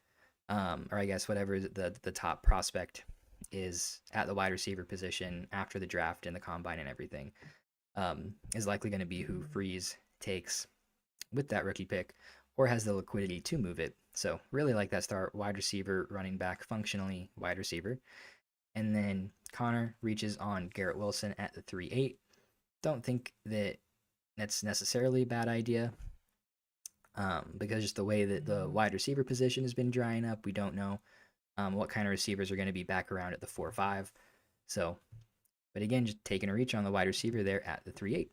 Speaker 1: or I guess whatever the top prospect is at the wide receiver position after the draft and the combine and everything, is likely going to be who Freeze takes with that rookie pick or has the liquidity to move it. So really like that start, wide receiver, running back, functionally wide receiver. And then Connor reaches on Garrett Wilson at the 3-8. Don't think that that's necessarily a bad idea because just the way that the wide receiver position has been drying up, we don't know what kind of receivers are going to be back around at the 4-5. So, but again, just taking a reach on the wide receiver there at the 3-8.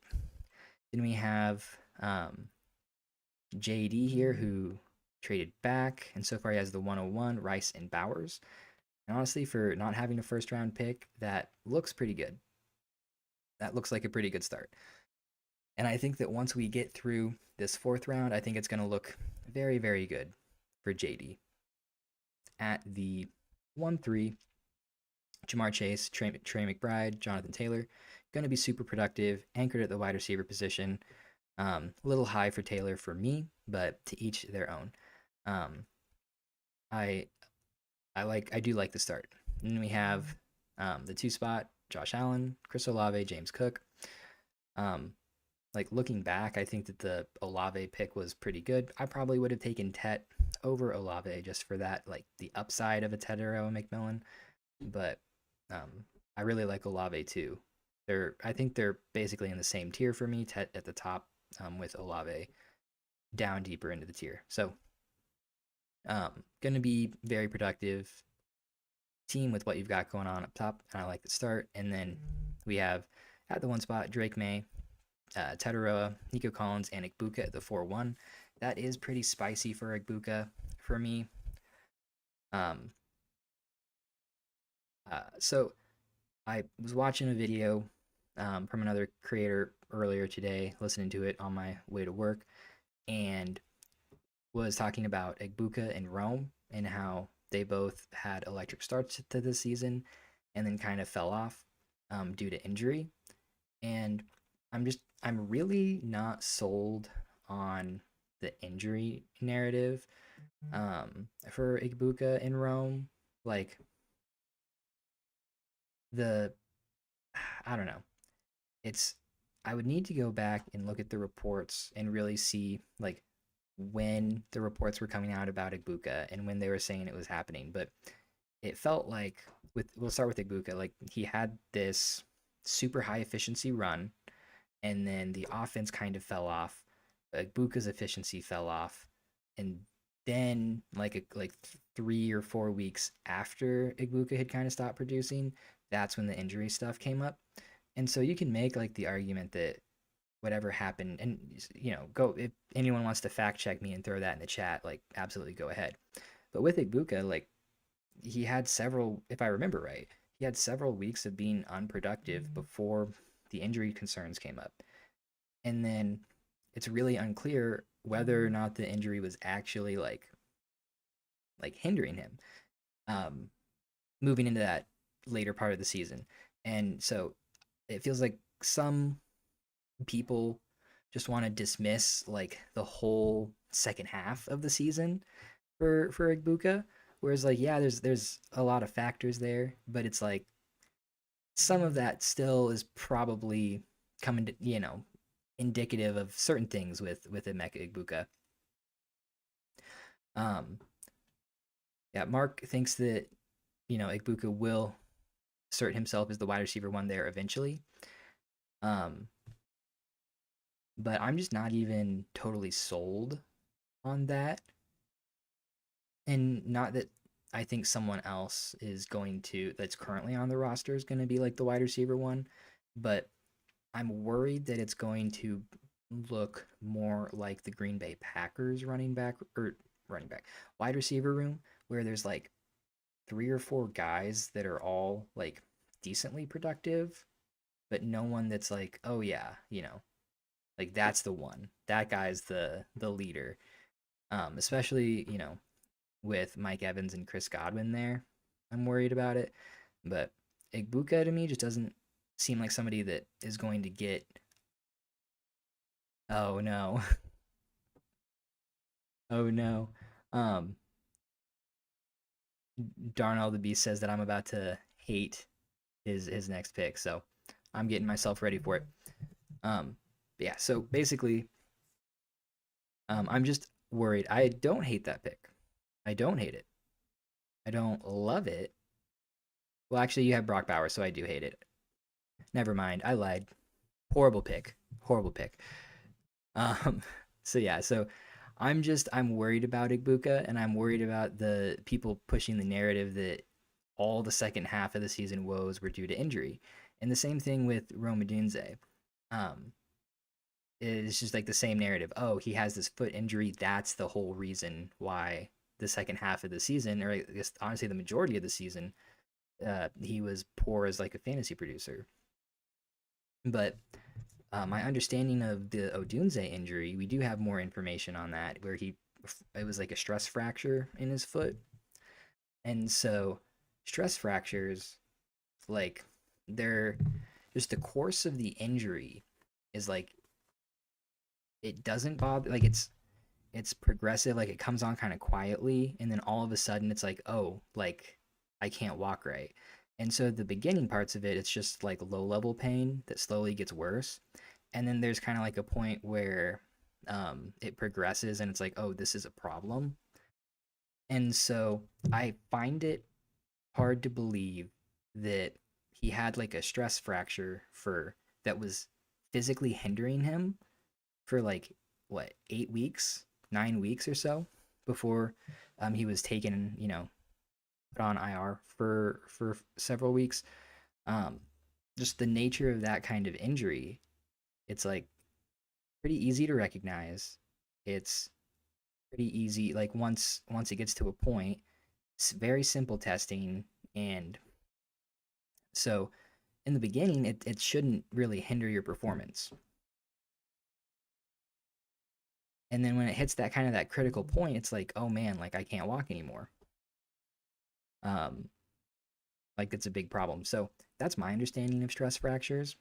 Speaker 1: The Then we have JD here, who traded back, and so far he has the 101, Rice and Bowers. And honestly, for not having a first round pick, that looks pretty good. That looks like a pretty good start. And I think that once we get through this fourth round, I think it's going to look very, very good for JD. At the 1-3, Jamar Chase, Trey McBride, Jonathan Taylor, going to be super productive, anchored at the wide receiver position. A little high for Taylor for me, but to each their own. I do like the start. And then we have the 2 spot, Josh Allen, Chris Olave, James Cook. Like looking back, I think that the Olave pick was pretty good. I probably would have taken Tet over Olave just for that, like the upside of a Tetero and McMillan. But I really like Olave too. I think they're basically in the same tier for me. Tet at the top, with Olave down deeper into the tier. So going to be very productive team with what you've got going on up top, and I like the start. And then we have at the 1 spot Drake May, Teteroa, Nico Collins, and Igbuka at the 4-1. That is pretty spicy for Igbuka for me. So I was watching a video from another creator earlier today, listening to it on my way to work, and was talking about Igbuka and Rome and how they both had electric starts to the season and then kind of fell off due to injury. And I'm really not sold on the injury narrative for Igbuka and Rome. Like I don't know. I would need to go back and look at the reports and really see like when the reports were coming out about Igbuka and when they were saying it was happening. But it felt like we'll start with Igbuka. Like he had this super high efficiency run, and then the offense kind of fell off. Igbuka's efficiency fell off, and then like 3 or 4 weeks after Igbuka had kind of stopped producing, that's when the injury stuff came up. And so you can make like the argument that whatever happened, and go, if anyone wants to fact check me and throw that in the chat, like absolutely go ahead. But with Igbuka, like he had several, if I remember right, he had several weeks of being unproductive before the injury concerns came up. And then it's really unclear whether or not the injury was actually like hindering him moving into that later part of the season. And so it feels like some people just want to dismiss like the whole second half of the season for Igbuka, whereas like there's a lot of factors there, but it's like some of that still is probably coming to indicative of certain things with Emeka Igbuka. Mark thinks that Igbuka will assert himself as the wide receiver 1 there eventually. But I'm just not even totally sold on that. And not that I think someone else that's currently on the roster is going to be like the wide receiver 1, but I'm worried that it's going to look more like the Green Bay Packers wide receiver room, where there's like 3 or 4 guys that are all like decently productive, but no one that's like, oh yeah, like that's the one. That guy's the leader. Especially, with Mike Evans and Chris Godwin there. I'm worried about it. But Igbuka to me just doesn't seem like somebody that is going to get. Oh no. Oh no. Darnell the Beast says that I'm about to hate his next pick, so I'm getting myself ready for it. Yeah, so basically, I'm just worried. I don't hate that pick. I don't hate it. I don't love it. Well, actually, you have Brock Bowers, so I do hate it. Never mind. I lied. Horrible pick. Horrible pick. So I'm worried about Igbuka, and I'm worried about the people pushing the narrative that all the second half of the season woes were due to injury. And the same thing with Rhamondre. it's just like the same narrative. Oh, he has this foot injury. That's the whole reason why the second half of the season, or I guess honestly the majority of the season, he was poor as like a fantasy producer. But my understanding of the Odunze injury, we do have more information on that, where it was like a stress fracture in his foot, and so stress fractures, like they're just the course of the injury is like it doesn't bother, like it's progressive, like it comes on kind of quietly, and then all of a sudden it's like, oh, like I can't walk right. And so the beginning parts of it, it's just like low level pain that slowly gets worse, and then there's kind of like a point where it progresses and it's like, oh, this is a problem. And so I find it hard to believe that he had like a stress fracture for that was physically hindering him for like what 8 weeks, 9 weeks or so before he was taken, put on IR for several weeks. Um, just the nature of that kind of injury, it's like pretty easy to recognize. It's pretty easy. Like once it gets to a point, it's very simple testing, and so in the beginning, it shouldn't really hinder your performance. And then when it hits that kind of that critical point, it's like, oh man, like I can't walk anymore. Um, like it's a big problem. So that's my understanding of stress fractures.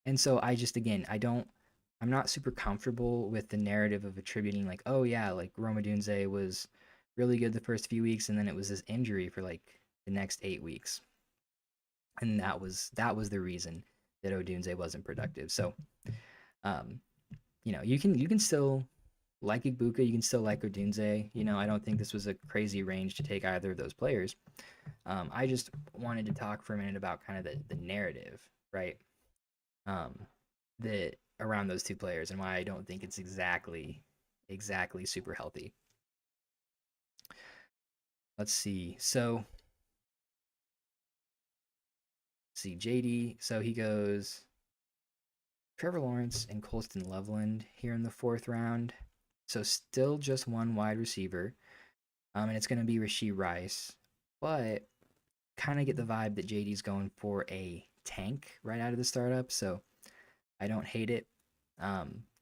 Speaker 1: And so I just again, I'm not super comfortable with the narrative of attributing like, oh yeah, like Rhamondre was really good the first few weeks, and then it was this injury for like the next 8 weeks, and that was the reason that Odunze wasn't productive. So, um, you can still like Ibuka, you can still like Odunze. I don't think this was a crazy range to take either of those players. I just wanted to talk for a minute about kind of the narrative, right? Um, that around those two players and why I don't think it's exactly super healthy. Let's see. So, see JD. So he goes Trevor Lawrence and Colston Loveland here in the fourth round. So still just one wide receiver. And it's going to be Rashee Rice. But kind of get the vibe that JD's going for a tank right out of the startup. So I don't hate it.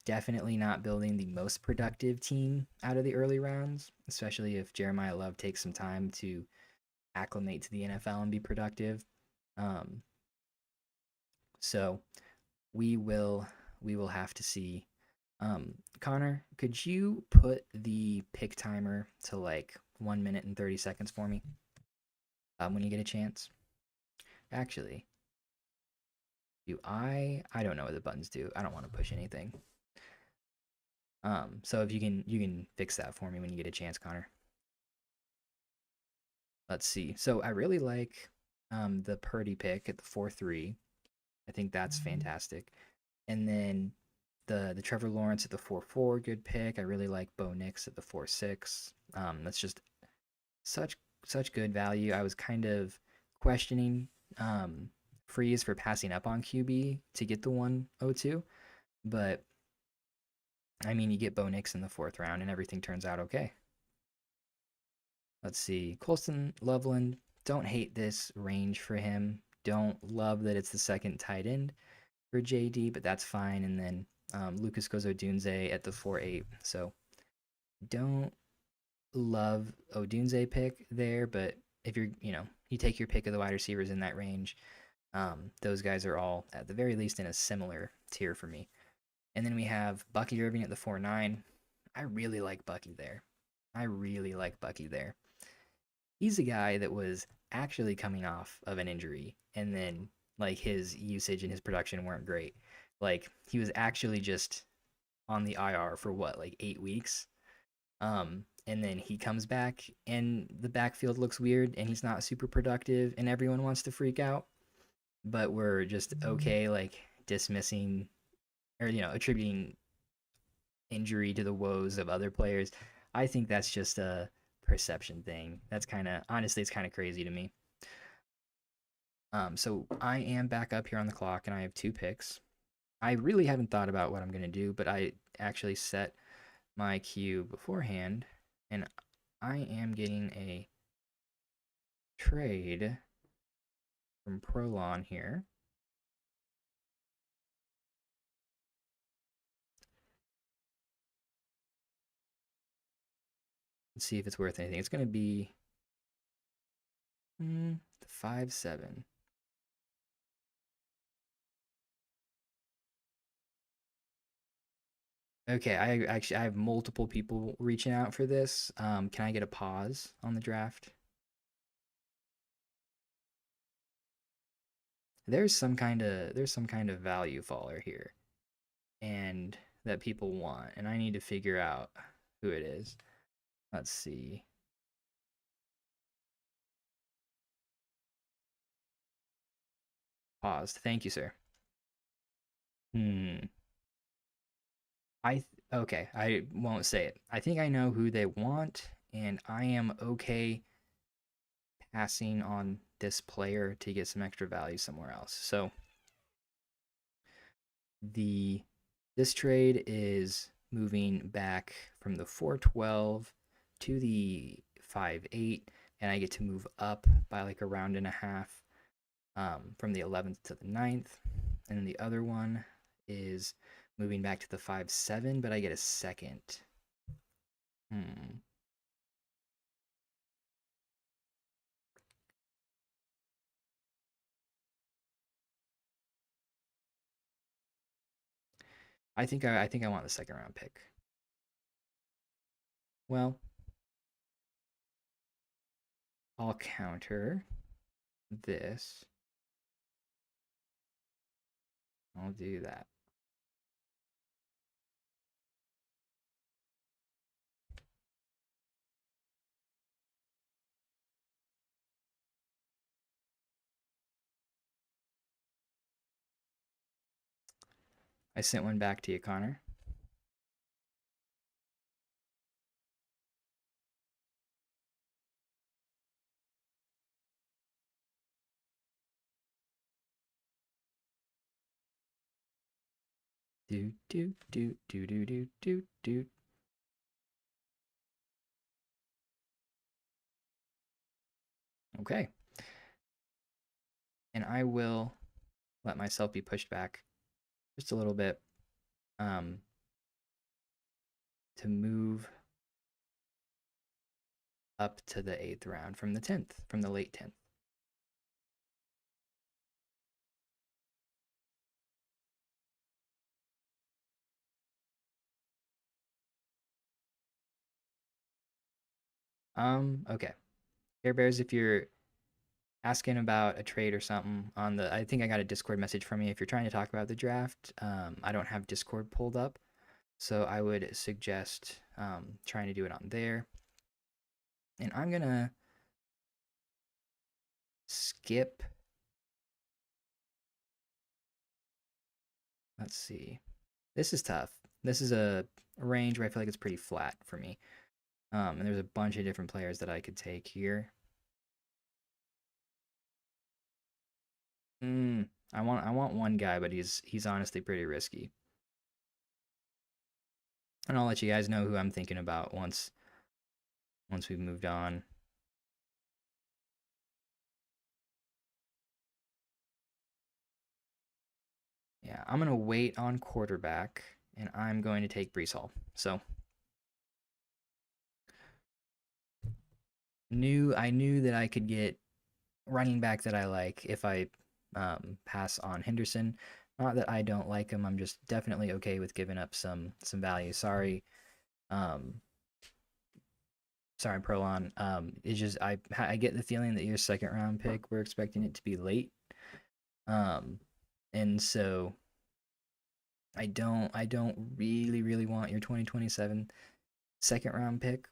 Speaker 1: Definitely not building the most productive team out of the early rounds, especially if Jeremiah Love takes some time to acclimate to the NFL and be productive. Um, so we will have to see. Connor, could you put the pick timer to like 1 minute and 30 seconds for me when you get a chance? Actually, do I don't know what the buttons do. I don't want to push anything. So if you can fix that for me when you get a chance, Connor. Let's see. So I really like the Purdy pick at the 4-3. I think that's fantastic. And then the Trevor Lawrence at the 4-4, good pick. I really like Bo Nix at the 4-6. That's just such good value. I was kind of questioning Freeze for passing up on QB to get the 102, but I mean, you get Bo Nix in the fourth round and everything turns out okay. Let's see. Colston Loveland, don't hate this range for him. Don't love that it's the second tight end for JD, but that's fine. And then Lucas goes Odunze at the 4-8. So don't love Odunze pick there, but if you take your pick of the wide receivers in that range, those guys are all at the very least in a similar tier for me. And then we have Bucky Irving at the 4-9. I really like Bucky there. He's a guy that was actually coming off of an injury, and then like his usage and his production weren't great. Like he was actually just on the IR for what, like 8 weeks. And then he comes back and the backfield looks weird and he's not super productive and everyone wants to freak out. But we're just okay, like dismissing or attributing injury to the woes of other players. I think that's just a perception thing. That's honestly, it's kind of crazy to me. So I am back up here on the clock and I have two picks. I really haven't thought about what I'm going to do, but I actually set my queue beforehand, and I am getting a trade from Prolon here. Let's see if it's worth anything. It's going to be 5-7. Okay, I have multiple people reaching out for this. Can I get a pause on the draft? There's some kind of value faller here, and that people want, and I need to figure out who it is. Let's see. Paused. Thank you, sir. Okay, I won't say it. I think I know who they want, and I am okay passing on this player to get some extra value somewhere else. So this trade is moving back from the 412 to the 5-8, and I get to move up by like a round and a half from the 11th to the 9th. And then the other one is moving back to the 5-7, but I get a second. I think I want the second round pick. Well, I'll counter this. I'll do that. I sent one back to you, Connor. Do do do do do do do do. Okay. And I will let myself be pushed back just a little bit to move up to the 8th round from the 10th, from the late 10th. Okay. Care Bears, if you're asking about a trade or something on the, I think I got a Discord message from you. If you're trying to talk about the draft, I don't have Discord pulled up, so I would suggest trying to do it on there. And I'm gonna skip. Let's see. This is tough. This is a range where I feel like it's pretty flat for me. And there's a bunch of different players that I could take here. I want one guy, but he's honestly pretty risky. And I'll let you guys know who I'm thinking about once we've moved on. Yeah, I'm gonna wait on quarterback, and I'm going to take Breece Hall. So I knew that I could get running back that I like if I pass on Henderson. Not that I don't like him. I'm just definitely okay with giving up some value. Sorry, sorry, Prolon. It's just I get the feeling that your second round pick, we're expecting it to be late. And so I don't really want your 2027 second round pick.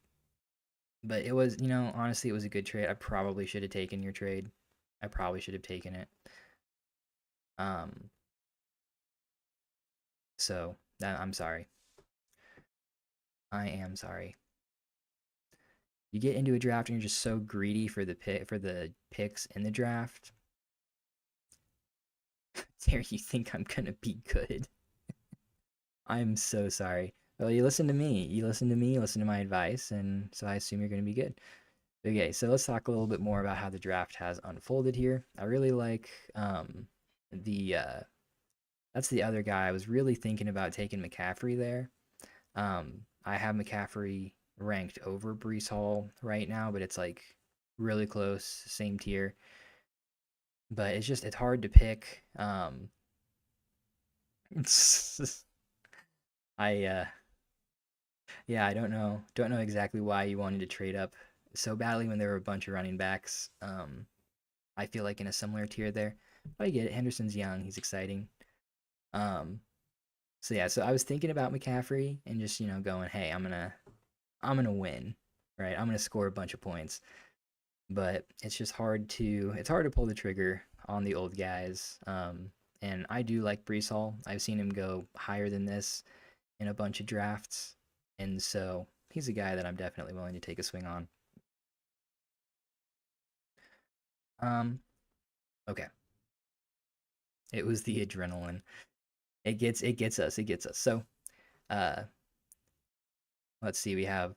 Speaker 1: But it was, honestly, it was a good trade. I probably should have taken your trade. I probably should have taken it. So I'm sorry. I am sorry. You get into a draft and you're just so greedy for the picks in the draft. Dare you think I'm gonna be good? I'm so sorry. Well, you listen to me. You listen to me, you listen to my advice, and so I assume you're going to be good. Okay, so let's talk a little bit more about how the draft has unfolded here. I really like the that's the other guy. I was really thinking about taking McCaffrey there. I have McCaffrey ranked over Brees Hall right now, but it's like really close, same tier. But it's hard to pick. I yeah, I don't know exactly why you wanted to trade up so badly when there were a bunch of running backs. I feel like in a similar tier there, but I get it. Henderson's young, he's exciting. Um, so yeah, so I was thinking about McCaffrey and just going, hey, I'm gonna win, right? I'm gonna score a bunch of points, but it's hard to pull the trigger on the old guys. And I do like Brees Hall. I've seen him go higher than this in a bunch of drafts, and so he's a guy that I'm definitely willing to take a swing on. Um, okay, it was the adrenaline. It gets us. So, uh, let's see. We have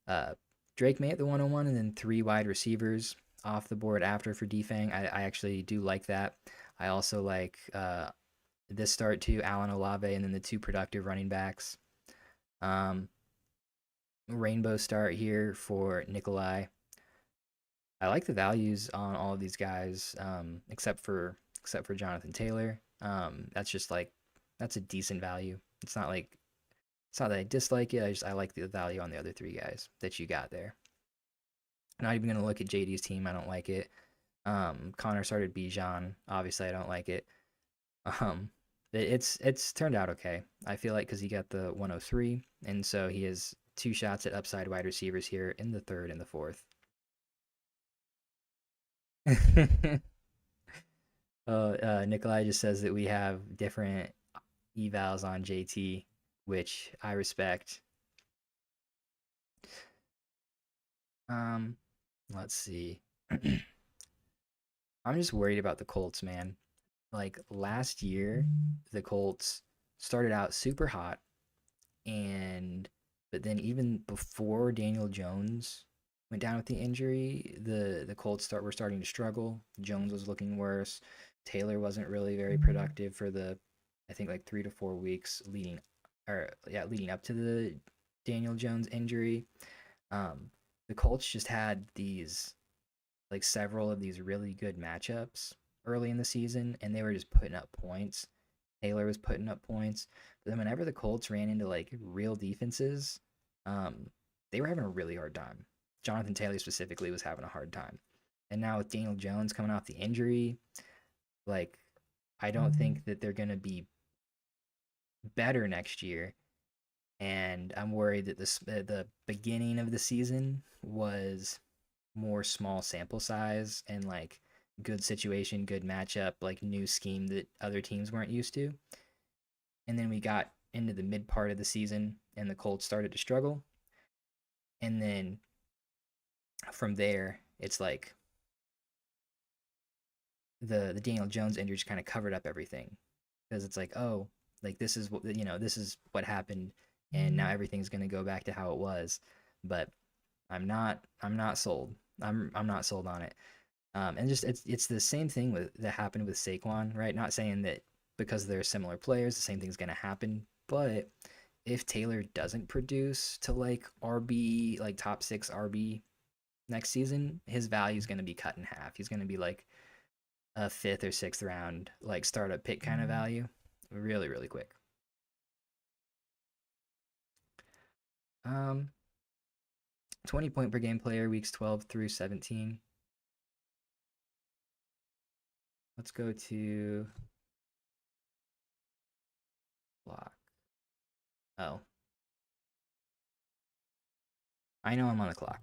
Speaker 1: uh Drake May at the 101, and then three wide receivers off the board after for Defang. I actually do like that. I also like this start too, Allen Olave, and then the two productive running backs. Um, Rainbow start here for Nikolai. I like the values on all of these guys, except for Jonathan Taylor. That's just like that's a decent value. It's not that I dislike it. I like the value on the other three guys that you got there. Not even gonna look at JD's team. I don't like it. Connor started Bijan. Obviously, I don't like it. Um, it's turned out okay. I feel like because he got the 103, and so he has two shots at upside wide receivers here in the third and the fourth. Nikolai just says that we have different evals on JT, which I respect. Um, let's see. I'm just worried about the Colts, man. Like last year, the Colts started out super hot, and but then even before Daniel Jones went down with the injury, the Colts were starting to struggle. Jones was looking worse. Taylor wasn't really very productive for the I think like 3 to 4 weeks leading up to the Daniel Jones injury. Um, the Colts just had these like several of these really good matchups early in the season, and they were just putting up points. Taylor was putting up points, but then whenever the Colts ran into like real defenses, um, they were having a really hard time. Jonathan Taylor specifically was having a hard time, and now with Daniel Jones coming off the injury, like I don't think that they're gonna be better next year. And I'm worried that the beginning of the season was more small sample size and like good situation, good matchup, like new scheme that other teams weren't used to. And then we got into the mid part of the season and the Colts started to struggle. And then from there, it's like the Daniel Jones injury just kind of covered up everything because it's like, oh, like this is what happened and now everything's going to go back to how it was. But I'm not sold. I'm not sold on it. And just it's the same thing that happened with Saquon, right? Not saying that because they're similar players, the same thing's gonna happen. But if Taylor doesn't produce to like RB, like top six RB next season, his value is gonna be cut in half. He's gonna be like a fifth or sixth round, like startup pick kind of value, really, really quick. Um, 20 point per game player, weeks 12 through 17. Let's go to block. Oh, I know I'm on the clock.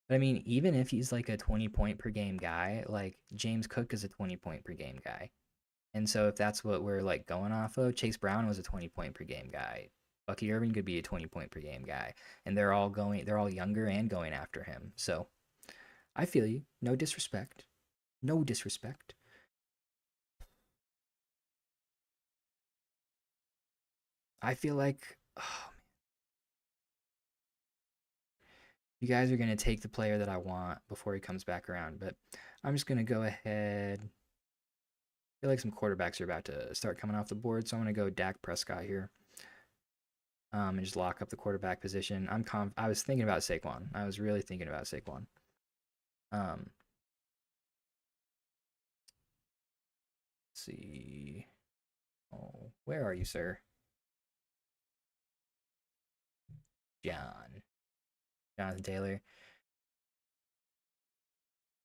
Speaker 1: But I mean, even if he's like a 20 point per game guy, like James Cook is a 20 point per game guy. And so if that's what we're like going off of, Chase Brown was a 20 point per game guy. Bucky Irvin could be a 20 point per game guy. And they're all younger and going after him. So I feel you. No disrespect. No disrespect. I feel like you guys are going to take the player that I want before he comes back around, but I'm just going to go ahead. I feel like some quarterbacks are about to start coming off the board, so I'm going to go Dak Prescott here. And just lock up the quarterback position. I was thinking about Saquon. I was really thinking about Saquon. Let's see. Oh, where are you, sir? Jonathan Taylor.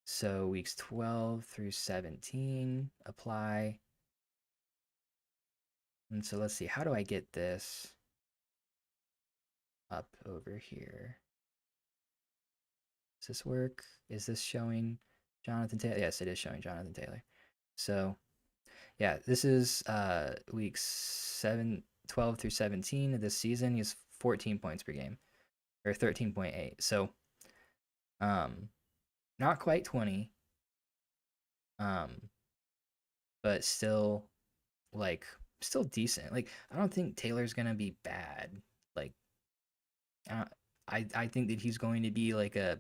Speaker 1: So weeks 12 through 17, apply. And so let's see, how do I get this up over here? Does this work? Is this showing Jonathan Taylor? Yes, it is showing Jonathan Taylor. So yeah, this is weeks 12 through 17 of this season. He's 14 points per game, or 13.8. So not quite 20, but still still decent. Like, I don't think Taylor's gonna be bad. Like, I think that he's going to be like a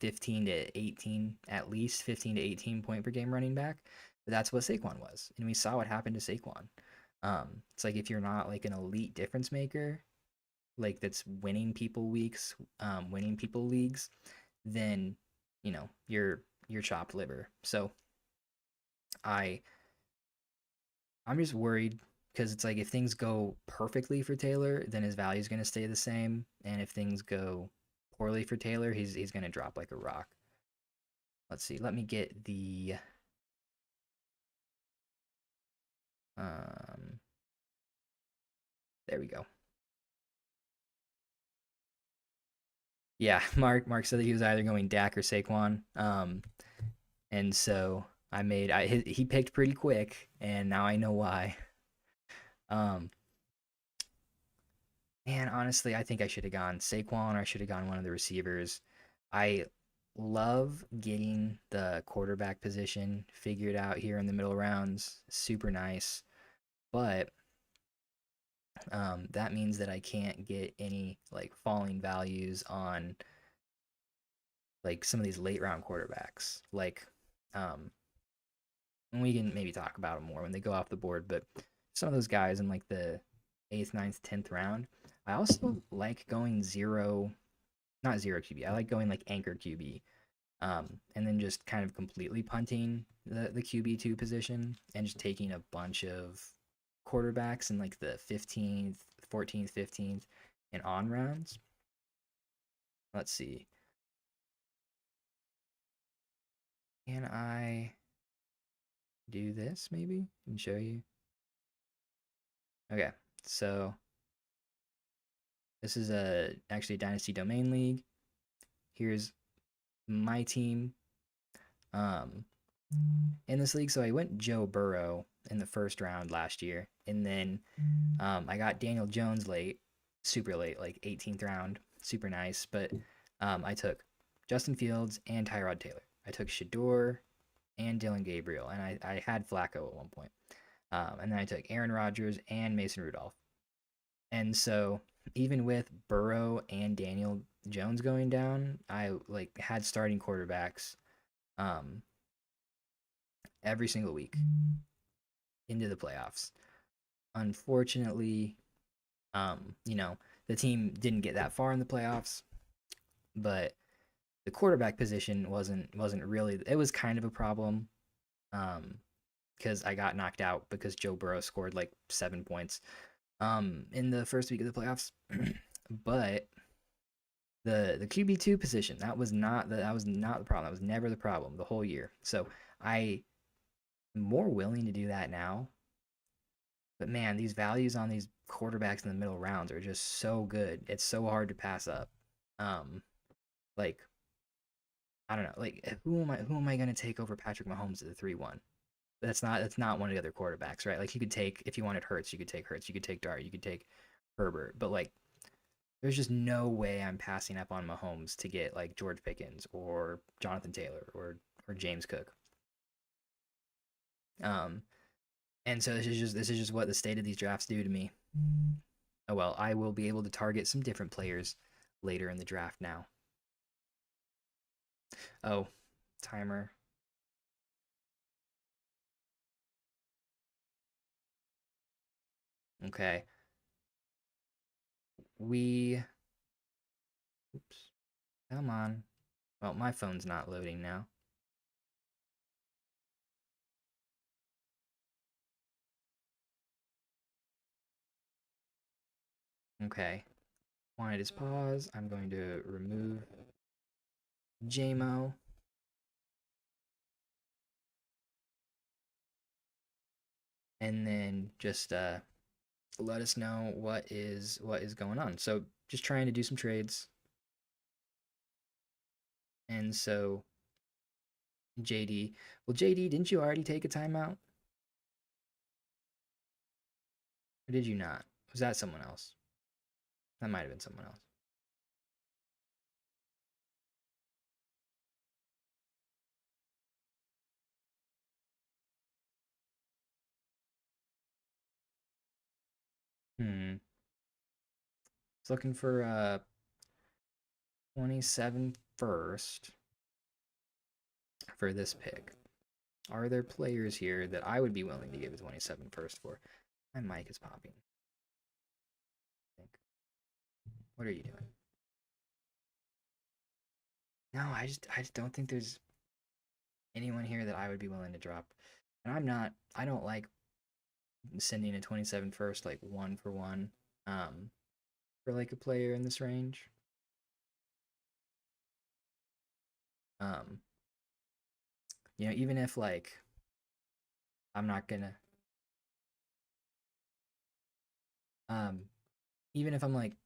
Speaker 1: 15 to 18, at least 15 to 18 point per game running back. But that's what Saquon was, and we saw what happened to Saquon. It's like, if you're not like an elite difference maker, like that's winning people weeks, winning people leagues, then you're chopped liver. So I'm just worried because it's like, if things go perfectly for Taylor, then his value is going to stay the same, and if things go poorly for Taylor, he's going to drop like a rock. Let's see. Let me get the there we go. Yeah, Mark said that he was either going Dak or Saquon. And so he picked pretty quick, and now I know why. Man, honestly, I think I should have gone Saquon, or I should have gone one of the receivers. I love getting the quarterback position figured out here in the middle rounds. Super nice. But that means that I can't get any like falling values on like some of these late round quarterbacks. Like, and we can maybe talk about them more when they go off the board, but some of those guys in like the 8th, 9th, 10th round, I also like going not zero QB. I like going like anchor QB, and then just kind of completely punting the QB2 position and just taking a bunch of quarterbacks in like the 15th, 14th, 15th, and on rounds. Let's see. Can I do this maybe and show you? Okay, so this is actually a Dynasty domain league. Here's my team in this league. So I went Joe Burrow in the first round last year, and then I got Daniel Jones late, super late, like 18th round, super nice. But I took Justin Fields and Tyrod Taylor. I took Shador and Dylan Gabriel, and I had Flacco at one point. And then I took Aaron Rodgers and Mason Rudolph. And so even with Burrow and Daniel Jones going down, I like had starting quarterbacks every single week into the playoffs. Unfortunately, the team didn't get that far in the playoffs, but the quarterback position wasn't really. It was kind of a problem, because I got knocked out because Joe Burrow scored like 7 points in the first week of the playoffs. But the QB2 position, that was not the problem. That was never the problem the whole year. So I am more willing to do that now. But man, these values on these quarterbacks in the middle rounds are just so good. It's so hard to pass up. Like, I don't know. Like, who am I going to take over Patrick Mahomes at the 3-1? That's not one of the other quarterbacks, right? Like, you could take, if you wanted Hurts, you could take Hurts, you could take Dart, you could take Herbert, but like, there's just no way I'm passing up on Mahomes to get like George Pickens or Jonathan Taylor or James Cook. And so this is just what the state of these drafts do to me. Oh well, I will be able to target some different players later in the draft now. Oh, timer. Okay. We oops. Come on. Well, my phone's not loading now. Okay. Wanted his pause. I'm going to remove JMO. And then just let us know what is going on. So just trying to do some trades. And so JD, well, JD, didn't you already take a timeout? Or did you not? Was that someone else? That might have been someone else. Hmm. It's looking for 27 first for this pick. Are there players here that I would be willing to give a 27 first for? My mic is popping. What are you doing? No, I just don't think there's anyone here that I would be willing to drop. And I don't like sending a 27 first like one for one for like a player in this range. Um even if like I'm not gonna um even if I'm like,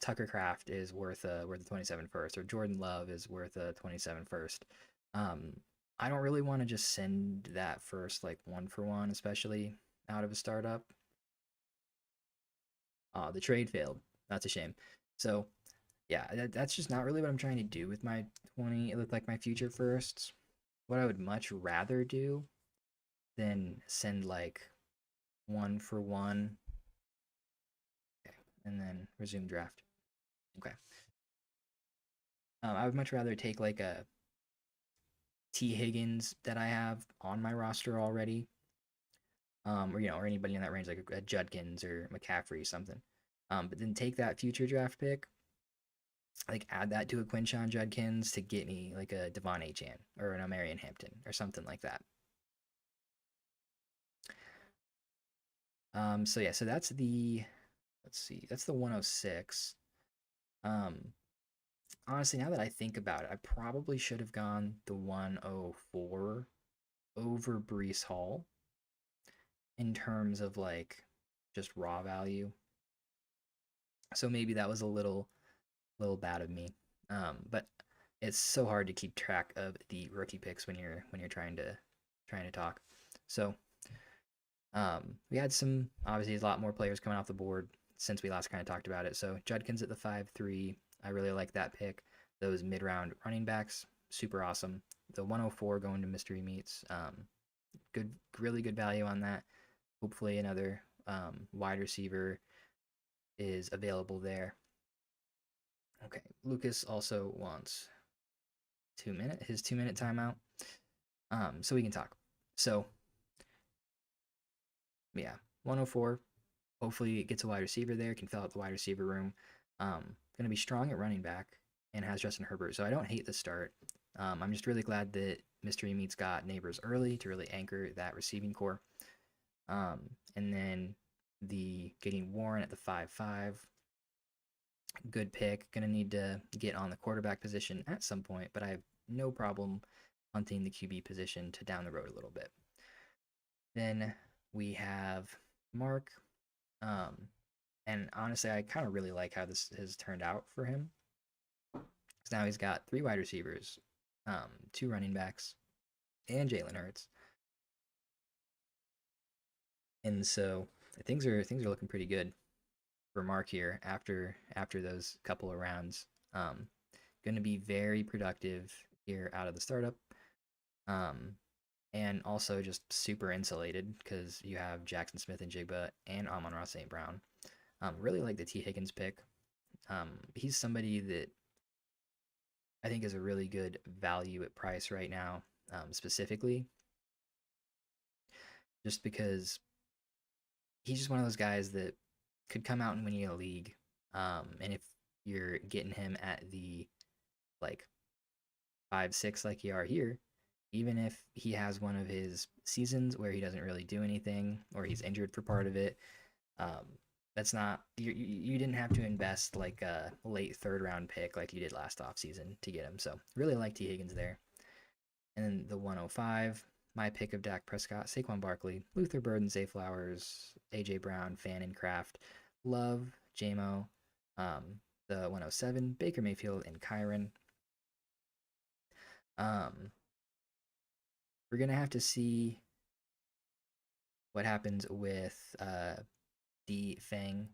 Speaker 1: Tucker Craft is worth a 27 first, or Jordan Love is worth a 27 first. Um I don't really want to just send that first like one for one, especially out of a startup. The trade failed. That's a shame. So yeah, that's just not really what I'm trying to do with my 20, with like my future firsts. What I would much rather do than send like one for one. Okay, and then resume draft. Okay. I would much rather take like a T Higgins that I have on my roster already, or anybody in that range like a Judkins or McCaffrey or something. But then take that future draft pick, like add that to a Quinshon Judkins to get me like a Devon Achane or an Omarion Hampton or something like that. So yeah, so that's the let's see, that's the 106. Um, Honestly, now that I think about it, I probably should have gone the 104 over Brees Hall in terms of like just raw value. So maybe that was a little bad of me. But it's so hard to keep track of the rookie picks when you're trying to talk. So we had some obviously a lot more players coming off the board since we last kind of talked about it. So Judkins at the 5-3, I really like that pick. Those mid-round running backs, super awesome. The 104 going to mystery meats, good, really good value on that. Hopefully another wide receiver is available there. Okay, Lucas also wants his 2 minute timeout, so we can talk. So yeah, 104. Hopefully, it gets a wide receiver there, can fill out the wide receiver room. Going to be strong at running back and has Justin Herbert, so I don't hate the start. I'm just really glad that Mystery Meats got Neighbors early to really anchor that receiving core. And then the getting Warren at the 5-5, good pick. Going to need to get on the quarterback position at some point, but I have no problem hunting the QB position to down the road a little bit. Then we have Mark. And honestly, I kind of really like how this has turned out for him. Because now he's got 3 wide receivers, 2 running backs, and Jalen Hurts. And so things are looking pretty good for Mark here after those couple of rounds. Going to be very productive here out of the startup. and also just super insulated because you have Jackson Smith and Jigba and Amon-Ra St. Brown. Really like the T. Higgins pick. He's somebody that I think is a really good value at price right now, specifically, just because he's just one of those guys that could come out and win you a league. And if you're getting him at the like 5-6 like you are here, even if he has one of his seasons where he doesn't really do anything or he's injured for part of it, um, that's not you didn't have to invest like a late third round pick like you did last offseason to get him. So really like T. Higgins there. And then the 105, my pick of Dak Prescott, Saquon Barkley, Luther Burden, Zay Flowers, AJ Brown, Fannin Craft, Love, JMO, the 107, Baker Mayfield, and Kyron. Um, we're gonna have to see what happens with D Fang,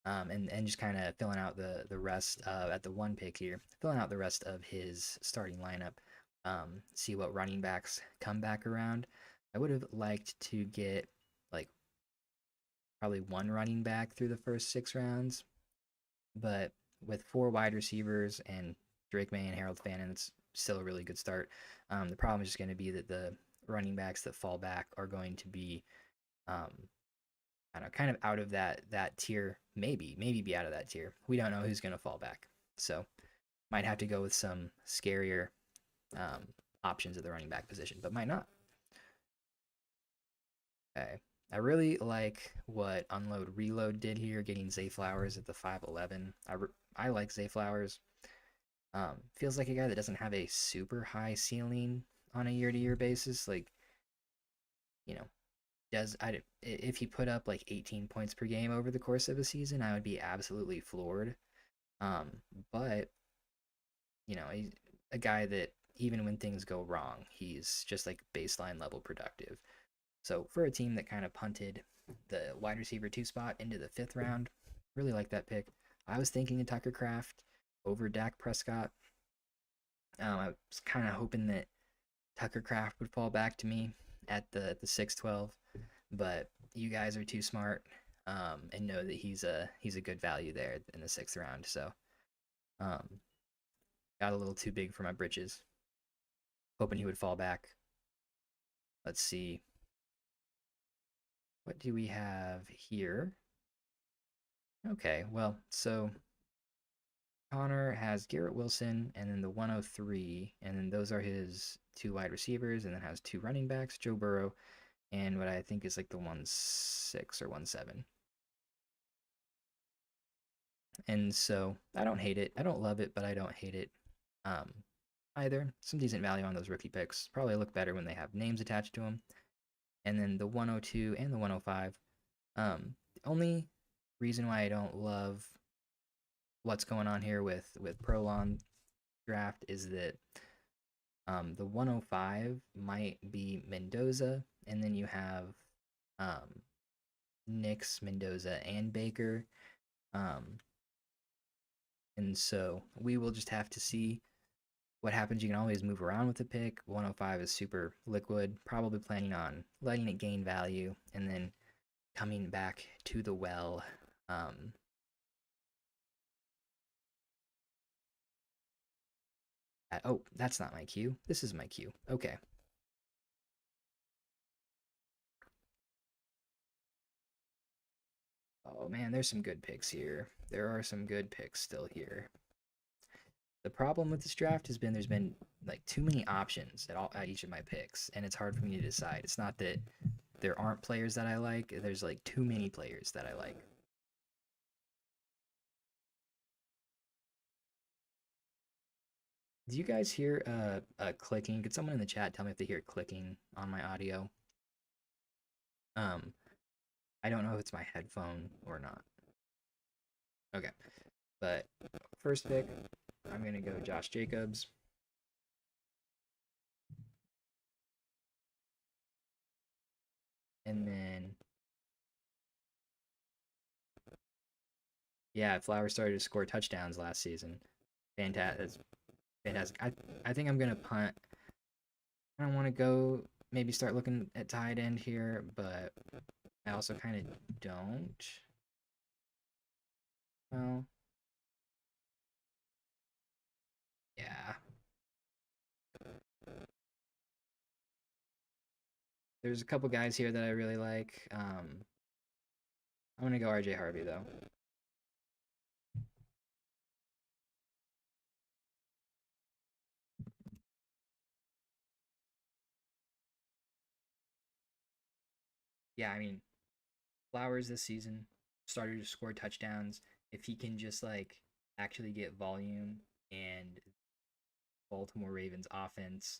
Speaker 1: and just kind of filling out the rest at the one pick here, filling out the rest of his starting lineup. See what running backs come back around. I would have liked to get like probably one running back through the first 6 rounds, but with 4 wide receivers and Drake May and Harold Fannin, it's still a really good start. The problem is just going to be that the running backs that fall back are going to be, um, I don't know, kind of out of that tier. Maybe be out of that tier. We don't know who's going to fall back, so might have to go with some scarier options at the running back position, but might not. Okay. I really like what Unload Reload did here, getting Zay Flowers at the 5'11. I like Zay Flowers. Feels like a guy that doesn't have a super high ceiling on a year-to-year basis. Like, you know, if he put up like 18 points per game over the course of a season, I would be absolutely floored. But he's a guy that even when things go wrong, he's just like baseline level productive. So for a team that kind of punted the wide receiver 2 spot into the 5th round, really like that pick. I was thinking of Tucker Craft over Dak Prescott. I was kind of hoping that Tucker Craft would fall back to me at the 6-12, but you guys are too smart and know that he's a good value there in the 6th round. So got a little too big for my britches. Hoping he would fall back. Let's see. What do we have here? Okay, well, so Connor has Garrett Wilson and then the 103, and then those are his 2 wide receivers, and then has 2 running backs, Joe Burrow, and what I think is like the 1-6 or 1-7. And so I don't hate it. I don't love it, but I don't hate it either. Some decent value on those rookie picks. Probably look better when they have names attached to them. And then the 102 and the 105. The only reason why I don't love what's going on here with Prolon draft is that the 105 might be Mendoza, and then you have Nix, Mendoza, and Baker. And so we will just have to see what happens. You can always move around with the pick. 105 is super liquid, probably planning on letting it gain value and then coming back to the well. Oh, that's not my cue. This is my cue. Okay. Oh man, there's some good picks here. There are some good picks still here. The problem with this draft has been there's been like too many options at each of my picks, and it's hard for me to decide. It's not that there aren't players that I like. There's like too many players that I like. Do you guys hear clicking? Could someone in the chat tell me if they hear clicking on my audio? Um, I don't know if it's my headphone or not. Okay, but first pick, I'm gonna go Josh Jacobs. And then, yeah, Flowers started to score touchdowns last season. Fantastic. Fantastic. I think I'm going to punt I don't want to go maybe start looking at tight end here, but I also kind of don't. Well, yeah. There's a couple guys here that I really like. I'm gonna go RJ Harvey though. Yeah, I mean, Flowers this season started to score touchdowns. If he can just like actually get volume and Baltimore Ravens offense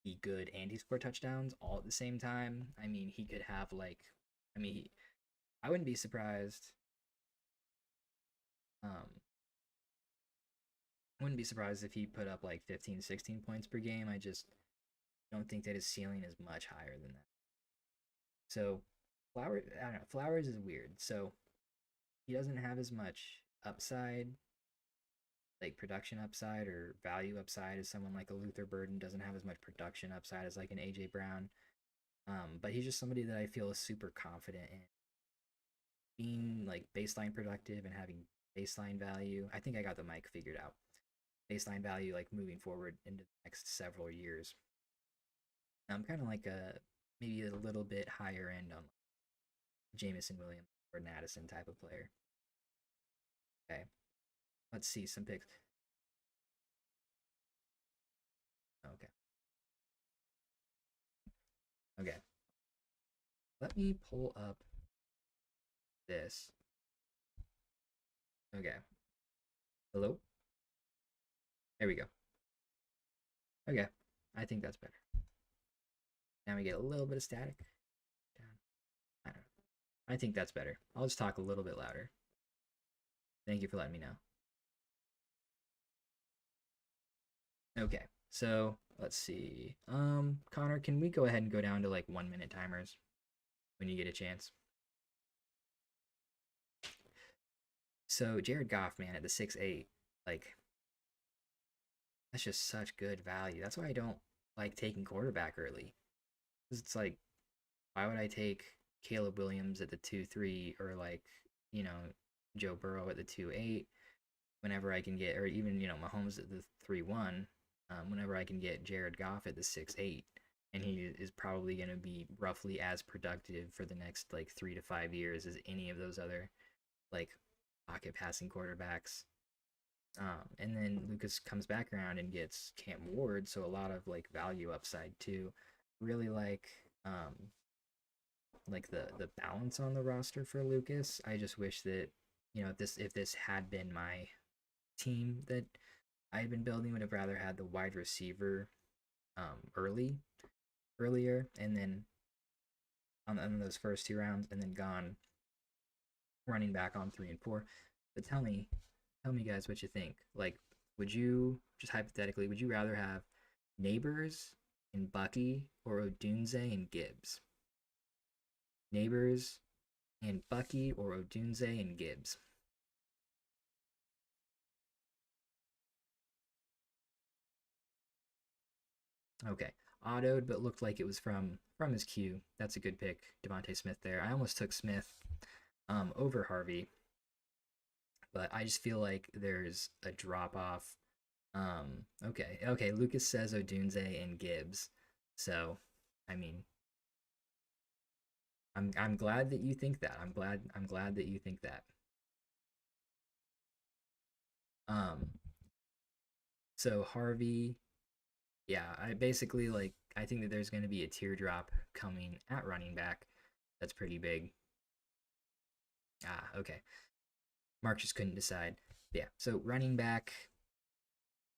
Speaker 1: be good and he score touchdowns all at the same time, I mean, he could have like, I mean, I wouldn't be surprised. Wouldn't be surprised if he put up like 15, 16 points per game. I just don't think that his ceiling is much higher than that. So I don't know. Flowers is weird. So he doesn't have as much upside, like production upside or value upside as someone like a Luther Burden. Doesn't have as much production upside as like an AJ Brown. But he's just somebody that I feel is super confident in being like baseline productive and having baseline value. I think I got the mic figured out. Baseline value like moving forward into the next several years. I'm kind of like a maybe a little bit higher end on Jamison Williams or an Addison type of player. Okay, let's see some picks. Okay, okay. Let me pull up this. Okay. Hello? There we go. Okay. I think that's better. Now we get a little bit of static. I don't know. I think that's better. I'll just talk a little bit louder. Thank you for letting me know. Okay. So let's see. Connor, can we go ahead and go down to like 1 minute timers when you get a chance? So Jared Goff, man, at the 6'8", like that's just such good value. That's why I don't like taking quarterback early. Because it's like, why would I take Caleb Williams at the 2-3 or like, you know, Joe Burrow at the 2-8 whenever I can get, or even, you know, Mahomes at the 3-1, whenever I can get Jared Goff at the 6'8. And he is probably going to be roughly as productive for the next like 3 to 5 years as any of those other like pocket passing quarterbacks. And then Lucas comes back around and gets Cam Ward, so a lot of like value upside too. Really like the balance on the roster for Lucas. I just wish that you know if this had been my team that I had been building, would have rather had the wide receiver earlier, and then on those first 2 rounds, and then gone running back on 3 and 4. But tell me guys what you think. Like, would you just hypothetically, would you rather have Neighbors and Bucky or Odunze and Gibbs? Neighbors and Bucky or Odunze and Gibbs? Okay. Autoed, but looked like it was from his queue. That's a good pick, Devontae Smith there. I almost took Smith over Harvey, but I just feel like there's a drop off. Okay. Lucas says Odunze and Gibbs. So, I mean, I'm glad that you think that. I'm glad that you think that. Um, so Harvey, yeah, I basically like I think that there's going to be a teardrop coming at running back. That's pretty big. Okay. Mark just couldn't decide. Yeah, so running back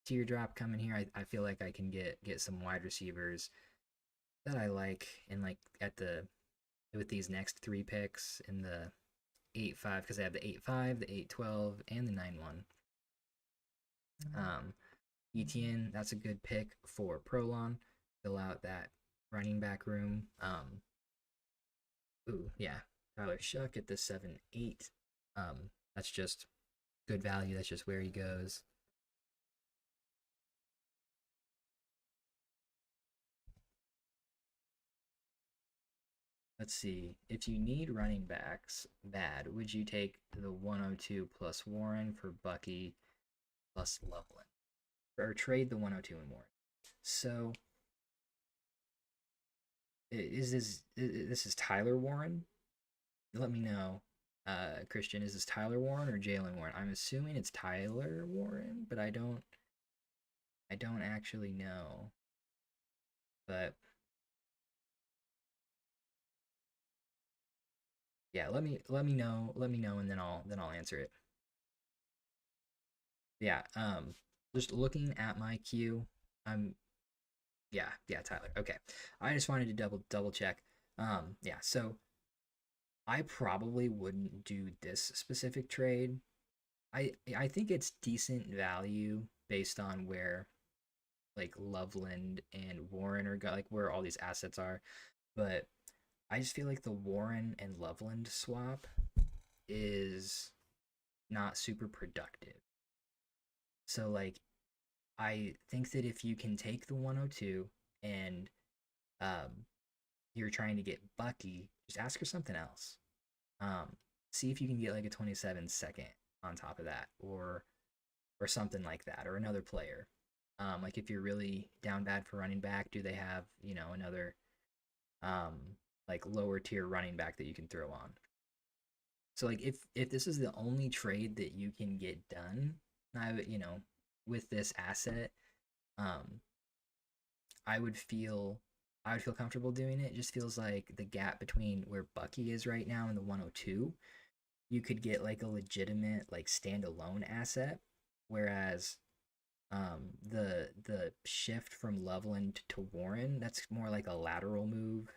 Speaker 1: teardrop coming here. I feel like I can get some wide receivers that I like and like at the with these next 3 picks in the 8-5 because I have the 8-5, the 8-12, and the 9-1. ETN, that's a good pick for Prolon. Fill out that running back room. Yeah, Tyler Shuck at the 7-8. That's just good value. That's just where he goes. Let's see. If you need running backs bad, would you take the 102 plus Warren for Bucky plus Loveland? Or trade the 102 and Warren? So is this is Tyler Warren? Let me know. Christian, is this Tyler Warren or Jalen Warren? I'm assuming it's Tyler Warren, but I don't actually know. But yeah, let me know, and then I'll answer it. Yeah, just looking at my queue, I'm yeah, Tyler. Okay. I just wanted to double check. Yeah, so I probably wouldn't do this specific trade. I think it's decent value based on where like Loveland and Warren are like where all these assets are, but I just feel like the Warren and Loveland swap is not super productive. So like I think that if you can take the 102 and um, you're trying to get Bucky, just ask her something else. Um, See if you can get like a 27 second on top of that, or something like that, or another player. Like if you're really down bad for running back, do they have another um, like lower tier running back that you can throw on? So like if this is the only trade that you can get done, I would with this asset, um, I would feel I would feel comfortable doing it. It just feels like the gap between where Bucky is right now and the 102, you could get like a legitimate like standalone asset, whereas the shift from Loveland to Warren, that's more like a lateral move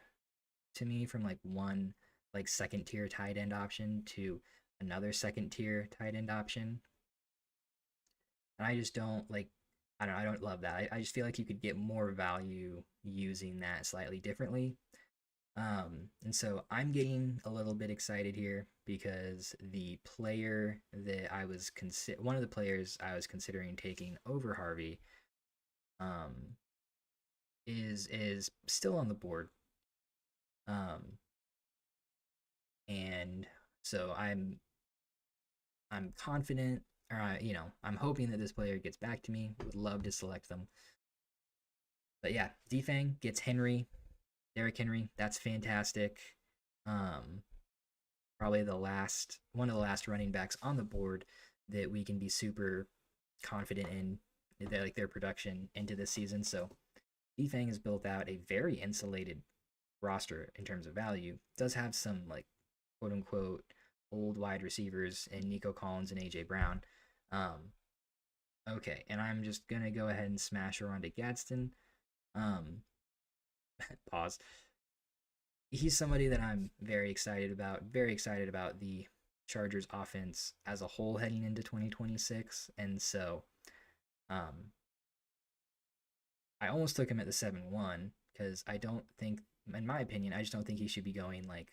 Speaker 1: to me from like one like second tier tight end option to another second tier tight end option. And I just don't like I don't love that. I just feel like you could get more value using that slightly differently. And so I'm getting a little bit excited here because the player that one of the players I was considering taking over Harvey um is still on the board. Um and so I'm confident, or I'm hoping that this player gets back to me. Would love to select them. But yeah, Defang gets Henry, Derrick Henry. That's fantastic. Um, Probably one of the last running backs on the board that we can be super confident in their production into this season. So Defang has built out a very insulated roster in terms of value. Does have some like quote unquote old wide receivers in Nico Collins and AJ Brown. Um, okay, and I'm just gonna go ahead and smash her onto Gadsden. Um, Pause. He's somebody that I'm very excited about. Very excited about the Chargers offense as a whole heading into 2026. And so um, I almost took him at the 7-1 because I don't think, in my opinion, I just don't think he should be going like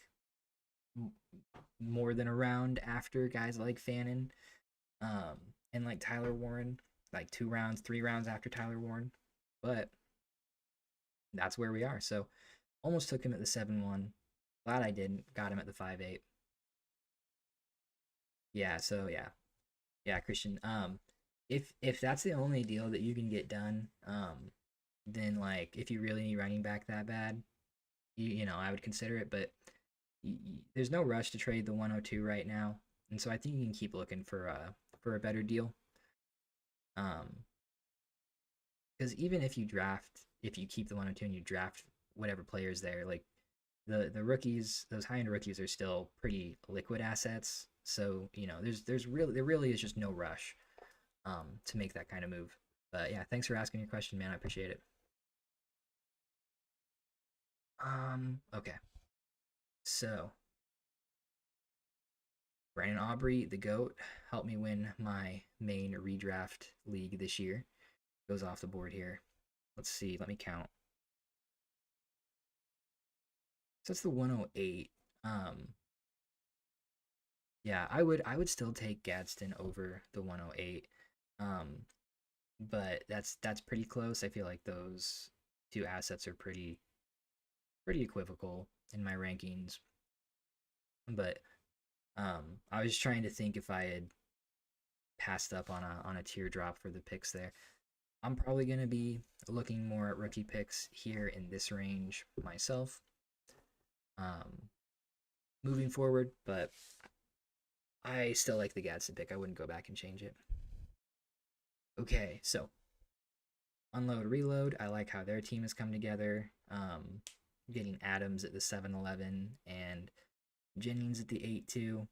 Speaker 1: more than a round after guys like Fannin and like Tyler Warren, like 2 rounds, 3 rounds after Tyler Warren. But that's where we are. So almost took him at the 7-1. Glad I didn't. Got him at the 5-8. Yeah, so yeah, Christian. If that's the only deal that you can get done, then like if you really need running back that bad, I would consider it. But there's no rush to trade the 102 right now, and so I think you can keep looking for a better deal. Because even if if you keep the 102 and you draft whatever players there, like the rookies, those high end rookies are still pretty liquid assets. So there really is just no rush to make that kind of move. But yeah, thanks for asking your question, man. I appreciate it. Okay. So Brandon Aubrey, the GOAT, helped me win my main redraft league this year. Goes off the board here. Let's see. Let me count. So that's the 108. Yeah, I would still take Gadsden over the 108. Um, but that's pretty close. I feel like those two assets are pretty equivocal. in my rankings, but I was trying to think if I had passed up on a teardrop for the picks there. I'm probably going to be looking more at rookie picks here in this range myself, moving forward, but I still like the Gadsden pick. I wouldn't go back and change it. Okay, so unload, reload. I like how their team has come together. Getting Adams at the 7-11 and Jennings at the 8-2.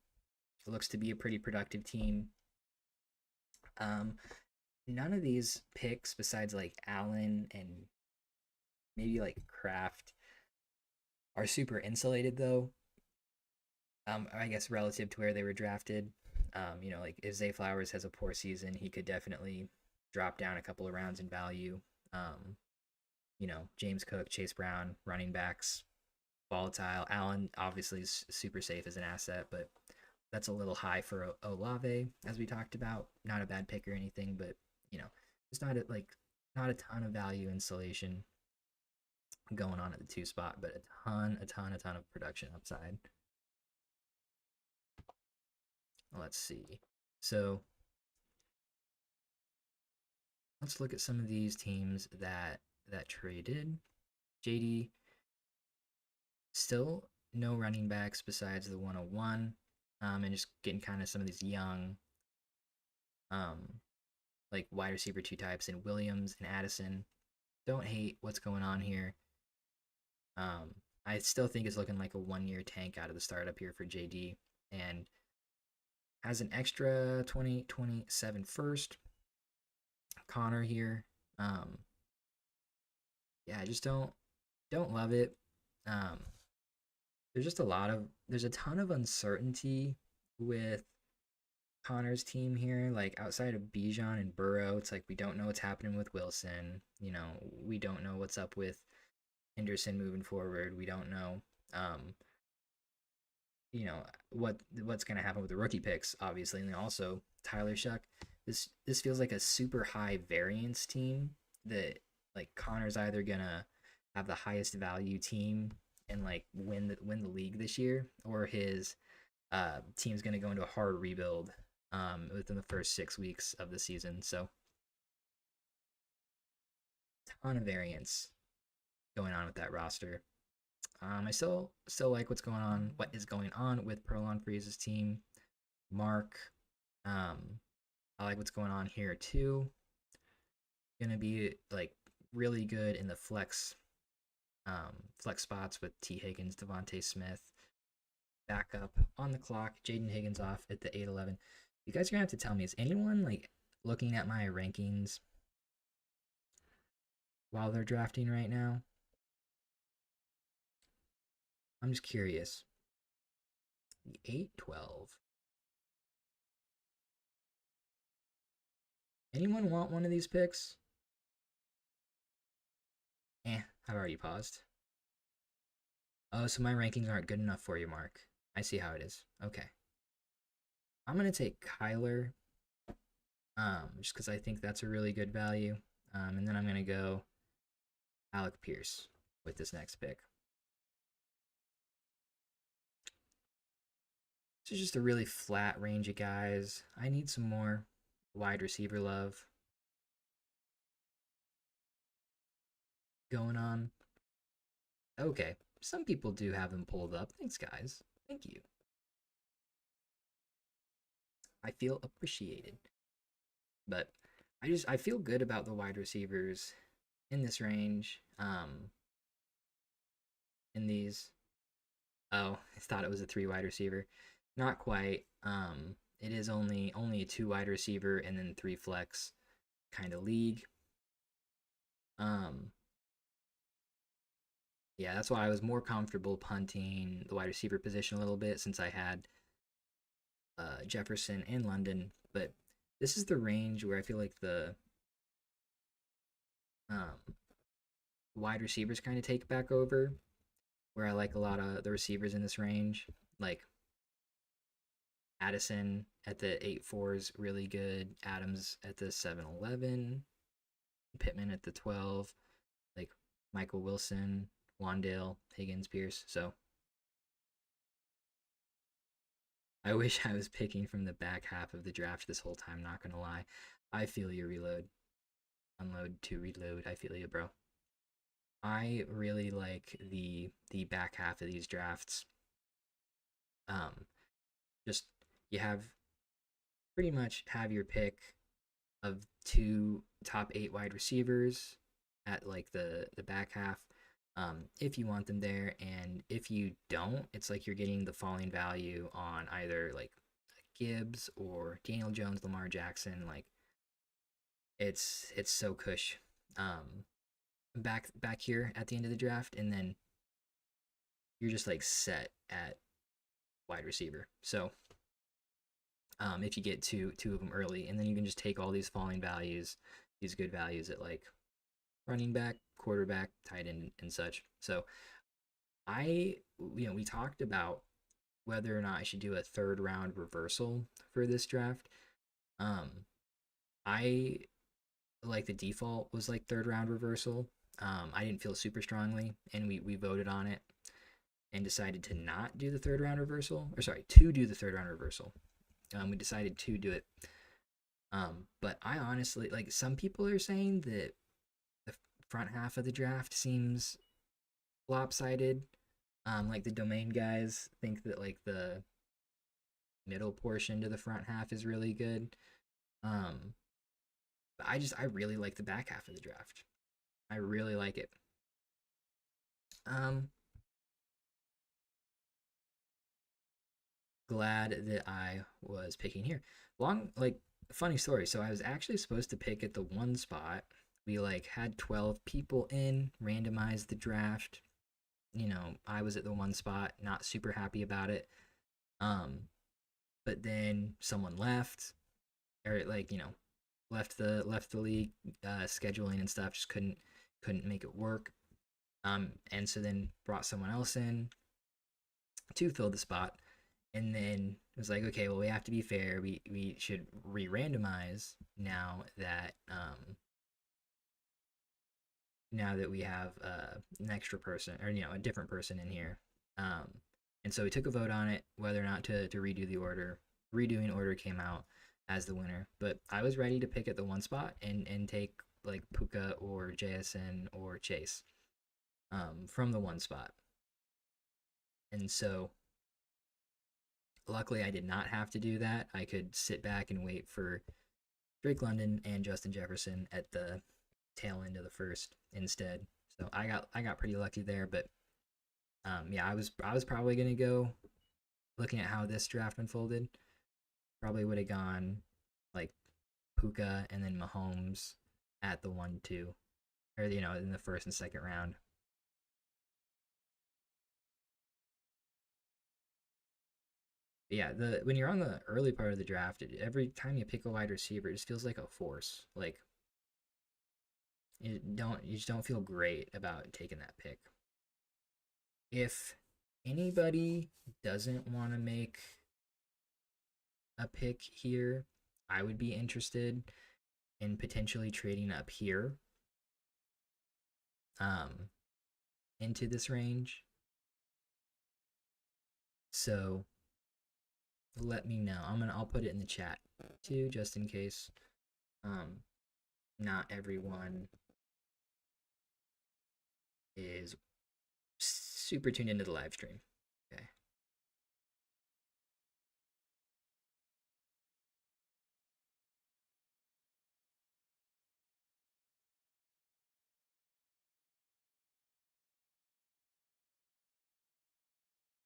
Speaker 1: It looks to be a pretty productive team. None of these picks, besides like Allen and maybe like Kraft, are super insulated though. I guess relative to where they were drafted. Like if Zay Flowers has a poor season, he could definitely drop down a couple of rounds in value. James Cook, Chase Brown, running backs, volatile. Allen obviously is super safe as an asset, but that's a little high for Olave, as we talked about. Not a bad pick or anything, but it's not a ton of value insulation going on at the 2 spot, but a ton of production upside. Let's see. So let's look at some of these teams that traded. JD, still no running backs besides the 101, and just getting kind of some of these young, like wide receiver 2 types in Williams and Addison. Don't hate what's going on here. I still think it's looking like a 1-year tank out of the startup here for JD, and has an extra 2027 first. Connor here. I just don't love it. There's a ton of uncertainty with Connor's team here. Like outside of Bijan and Burrow, it's like we don't know what's happening with Wilson. We don't know what's up with Henderson moving forward. We don't know what's going to happen with the rookie picks, obviously. And then also Tyler Shuck. This feels like a super high variance team that like Connor's either going to have the highest value team and like win the league this year, or his team's going to go into a hard rebuild within the first 6 weeks of the season. So ton of variance going on with that roster. I still like what is going on with Perlon Freeze's team. Mark, I like what's going on here too. Gonna be like really good in the flex spots with T. Higgins, Devontae Smith. Backup on the clock. Jaden Higgins off at the 8-11. You guys are gonna have to tell me, is anyone like looking at my rankings while they're drafting right now? I'm just curious. The 8-12. Anyone want one of these picks? I've already paused. Oh, so my rankings aren't good enough for you, Mark. I see how it is. Okay. I'm going to take Kyler, just because I think that's a really good value. And then I'm going to go Alec Pierce with this next pick. This is just a really flat range of guys. I need some more wide receiver love going on. Okay, some people do have them pulled up. Thanks, guys. Thank you. I feel appreciated. But I feel good about the wide receivers in this range. In these. Oh, I thought it was a 3 wide receiver. Not quite. It is only a 2 wide receiver and then 3 flex kind of league. Yeah, that's why I was more comfortable punting the wide receiver position a little bit, since I had Jefferson and London. But this is the range where I feel like the wide receivers kind of take back over, where I like a lot of the receivers in this range. Like Addison at the 8-4 is really good. Adams at the 7-11. Pittman at the 12. Like Michael Wilson, Wandale, Higgins, Pierce. So I wish I was picking from the back half of the draft this whole time, not gonna lie. I feel you, reload. Unload to reload. I feel you, bro. I really like the back half of these drafts. Um, just you have pretty much have your pick of two top 8 wide receivers at like the back half, if you want them there, and if you don't, it's like you're getting the falling value on either like Gibbs or Daniel Jones, Lamar Jackson. Like it's so cush. Back here at the end of the draft, and then you're just like set at wide receiver. So if you get two of them early, and then you can just take all these falling values, these good values at like running back, quarterback, tight end, and such. So we talked about whether or not I should do a third round reversal for this draft. Um, I like the default was like third round reversal. I didn't feel super strongly, and we voted on it and decided to not do the third round reversal, or sorry, to do the third round reversal. We decided to do it. But I honestly, like, some people are saying that the front half of the draft seems lopsided. Like the domain guys think that like the middle portion to the front half is really good. But I really like the back half of the draft. I really like it. Um, Glad that I was picking here. Funny story. So I was actually supposed to pick at the 1 spot. We like had 12 people in, randomized the draft. I was at the 1 spot, not super happy about it. But then someone left, or like left the league, scheduling and stuff just couldn't make it work. And so then brought someone else in to fill the spot. And then it was like, okay, well, we have to be fair. We should re-randomize now that we have an extra person, or a different person in here. And so we took a vote on it whether or not to redo the order. Redoing order came out as the winner, but I was ready to pick at the 1 spot and take like Puka or JSN or Chase from the 1 spot. And so luckily I did not have to do that. I could sit back and wait for Drake London and Justin Jefferson at the tail end of the first instead. So I got pretty lucky there, but yeah, I was probably gonna go, looking at how this draft unfolded, probably would have gone like Puka and then Mahomes at the 1-2, or in the first and second round. But yeah, the when you're on the early part of the draft, every time you pick a wide receiver, it just feels like a force. Like you just don't feel great about taking that pick. If anybody doesn't want to make a pick here, I would be interested in potentially trading up here into this range. So let me know. I'll put it in the chat too, just in case not everyone is super tuned into the live stream. Okay.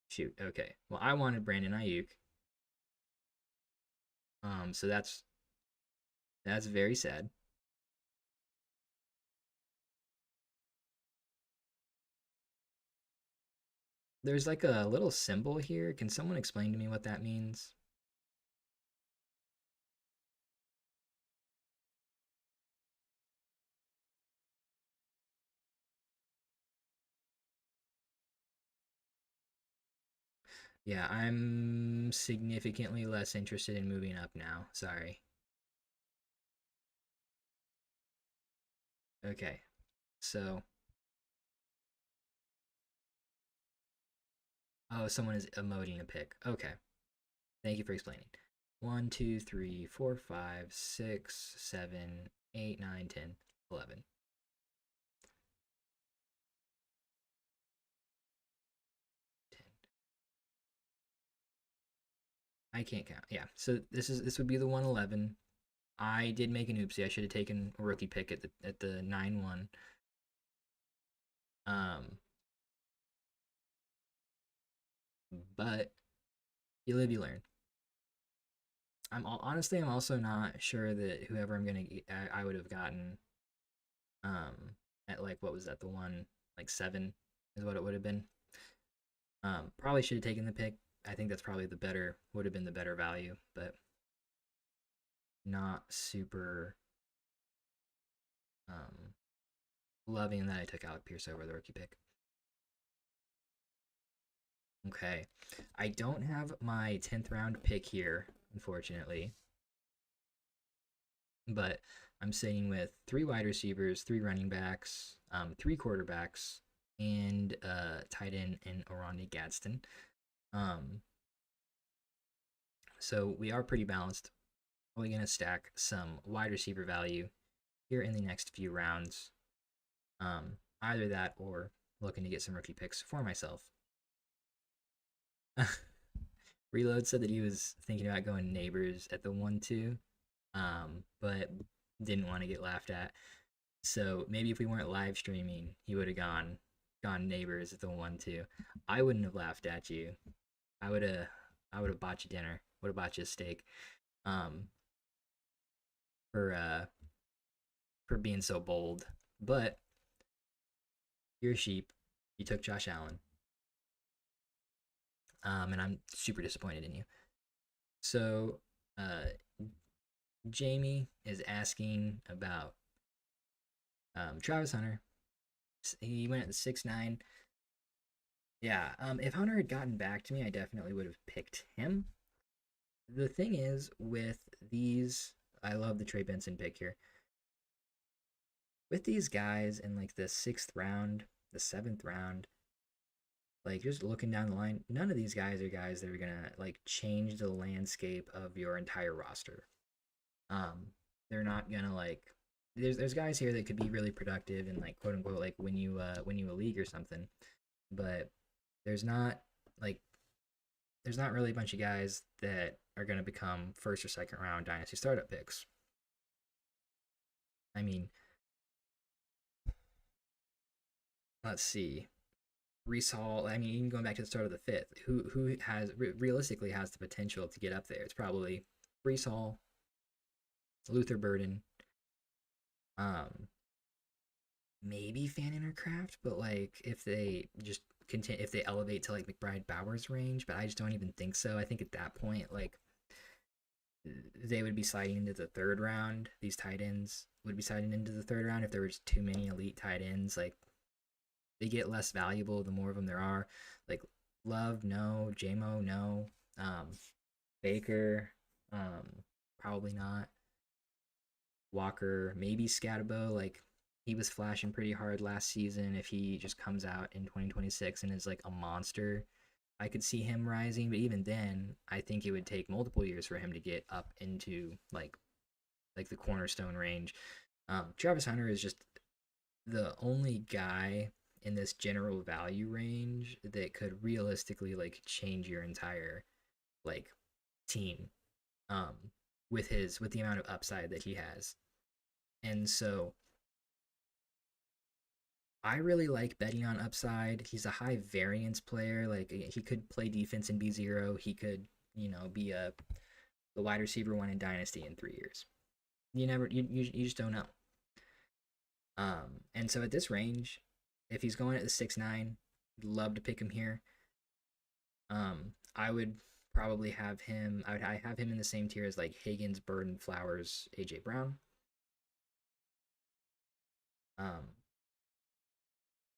Speaker 1: Shoot. Okay. Well, I wanted Brandon Ayuk. So that's very sad. There's like a little symbol here. Can someone explain to me what that means? Yeah, I'm significantly less interested in moving up now. Sorry. Okay. So, oh, someone is emoting a pick. Okay. Thank you for explaining. 1, 2, 3, 4, 5, 6, 7, 8, 9, 10, 11. I can't count. Yeah. So this would be the 111. I did make an oopsie. I should have taken a rookie pick at the 9-1. But you live, you learn. Honestly, I'm also not sure that whoever I'm gonna get, I would have gotten at like what was that, the one like 7 is what it would have been. Probably should have taken the pick. I think that's probably would have been the better value, but not super um loving that I took Alec Pierce over the rookie pick. Okay. I don't have my 10th round pick here, unfortunately. But I'm sitting with 3 wide receivers, 3 running backs, 3 quarterbacks, and tight end in Rhamondre Gadsden. So we are pretty balanced. We're going to stack some wide receiver value here in the next few rounds. Either that or looking to get some rookie picks for myself. Reload said that he was thinking about going Neighbors at the 1-2, but didn't want to get laughed at. So maybe if we weren't live streaming, he would have gone Neighbors at the 1-2. I wouldn't have laughed at you. I would have bought you dinner. Would have bought you a steak. For being so bold. But you're a sheep. You took Josh Allen. And I'm super disappointed in you. So, Jamie is asking about Travis Hunter. He went at the 6'9". Yeah, if Hunter had gotten back to me, I definitely would have picked him. The thing is, with these, I love the Trey Benson pick here. With these guys in like the 6th round, the 7th round, like just looking down the line, none of these guys are guys that are gonna like change the landscape of your entire roster. They're not gonna like. There's guys here that could be really productive and like quote unquote like win you a league or something, but there's not like there's not really a bunch of guys that are gonna become first or second round dynasty startup picks. I mean, let's see. Brees Hall. I mean, even going back to the start of the 5th, who has realistically has the potential to get up there? It's probably Brees Hall, Luther Burden, maybe Fannin or Kraft, but like if they just continue, if they elevate to like McBride Bowers range, but I just don't even think so. I think at that point, like they would be sliding into the 3rd round. These tight ends would be sliding into the 3rd round if there was too many elite tight ends. Like they get less valuable the more of them there are. Like Love, no. JMO, no. Baker, probably not. Walker, maybe Scatabo. Like he was flashing pretty hard last season. If he just comes out in 2026 and is like a monster, I could see him rising. But even then, I think it would take multiple years for him to get up into like the cornerstone range. Travis Hunter is just the only guy in this general value range that could realistically like change your entire like team with the amount of upside that he has. And so I really like betting on upside. He's a high variance player. Like he could play defense and be 0. He could, be the wide receiver 1 in Dynasty in 3 years. You just don't know. And so at this range, if he's going at the 6'9", love to pick him here. I would probably have him. I have him in the same tier as like Higgins, Burden, Flowers, AJ Brown.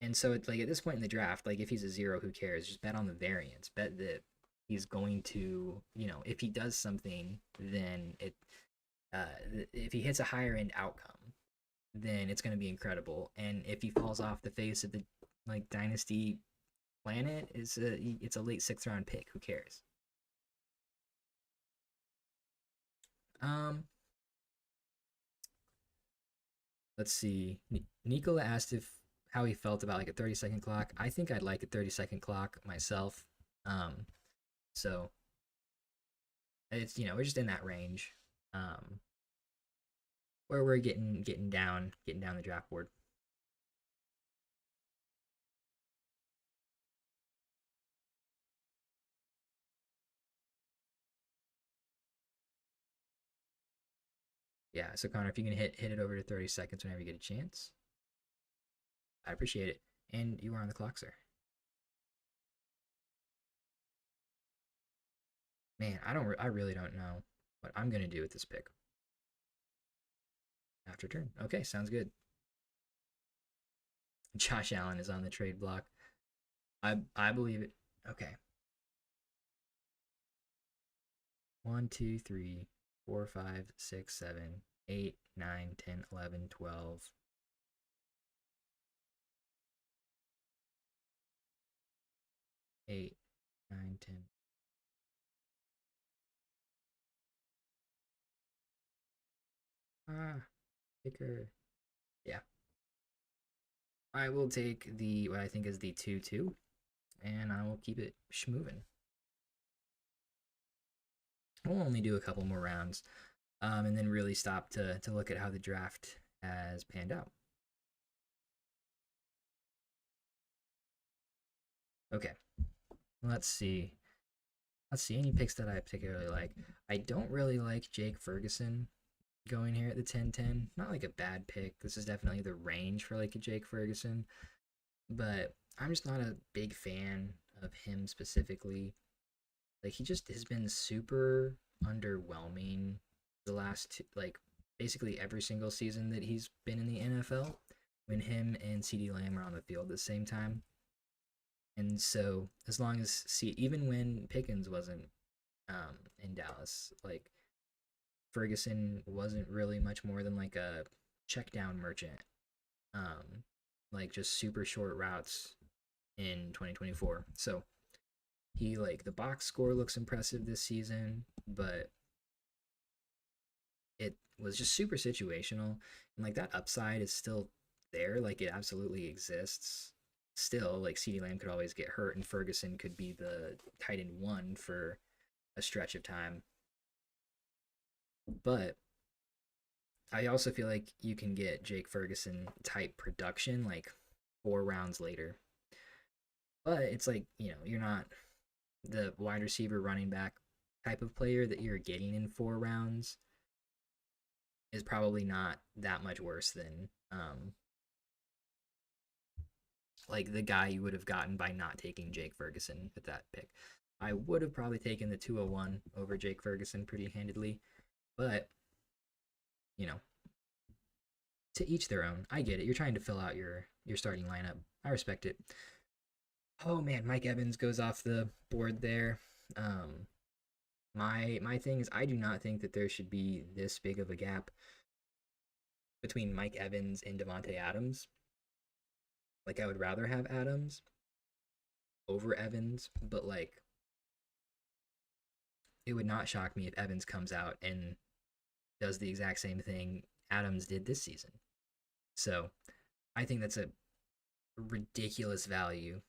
Speaker 1: And so it's like at this point in the draft, like if he's a 0, who cares? Just bet on the variance. Bet that he's going to, if he does something, then if he hits a higher end outcome, then it's going to be incredible. And if he falls off the face of the like dynasty planet, it's a late 6th round pick. Who cares? Um, let's see. Nikola asked if how he felt about like a 30-second clock. I think I'd like a 30-second clock myself. Um, so it's we're just in that range. Um, where we're getting down the draft board. Yeah, so Connor, if you can hit it over to 30 seconds whenever you get a chance, I appreciate it. And you are on the clock, sir. Man, I really don't know what I'm gonna do with this pick after turn. Okay, sounds good. Josh Allen is on the trade block. I believe it. Okay. 1, 2, 3, 4, 5, 6, 7, 8, 9, 10, 11, 12. 8, 9, 10. Ah, picker. Yeah. I will take the what I think is the 2-2, and I will keep it schmoving. We'll only do a couple more rounds, and then really stop to look at how the draft has panned out. Okay, let's see. Let's see any picks that I particularly like. I don't really like Jake Ferguson going here at the 10-10. Not like a bad pick. This is definitely the range for like a Jake Ferguson, but I'm just not a big fan of him specifically. Like he just has been super underwhelming the last like basically every single season that he's been in the NFL when him and CeeDee Lamb are on the field at the same time. And so as long as even when Pickens wasn't in Dallas, like Ferguson wasn't really much more than like a check down merchant. Um like just super short routes in 2024. So he like the box score looks impressive this season, but it was just super situational, and like that upside is still there. Like it absolutely exists. Still, like CeeDee Lamb could always get hurt, and Ferguson could be the tight end one for a stretch of time. But I also feel like you can get Jake Ferguson type production like 4 rounds later. But it's like, you're not the wide receiver running back type of player that you're getting in 4 rounds is probably not that much worse than like the guy you would have gotten by not taking Jake Ferguson with that pick. I would have probably taken the 201 over Jake Ferguson pretty handedly, but you know, to each their own. I get it. You're trying to fill out your starting lineup. I respect it. Oh man, Mike Evans goes off the board there. Um, my thing is I do not think that there should be this big of a gap between Mike Evans and Devontae Adams. Like I would rather have Adams over Evans, but like it would not shock me if Evans comes out and does the exact same thing Adams did this season. So I think that's a ridiculous value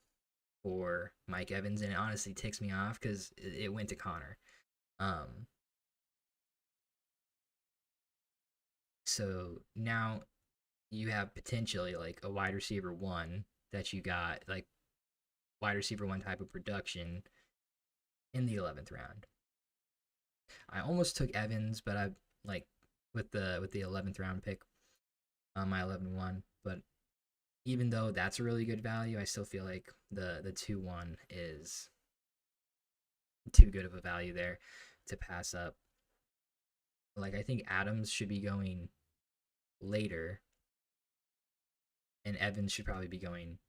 Speaker 1: for Mike Evans, and it honestly ticks me off because it went to Connor. Um, so now you have potentially like a wide receiver one that you got like wide receiver one type of production in the 11th round. I almost took Evans, but I like with the 11th round pick on my 11-1. But even though that's a really good value, I still feel like the 2-1 is too good of a value there to pass up. Like I think Adams should be going later, and Evans should probably be going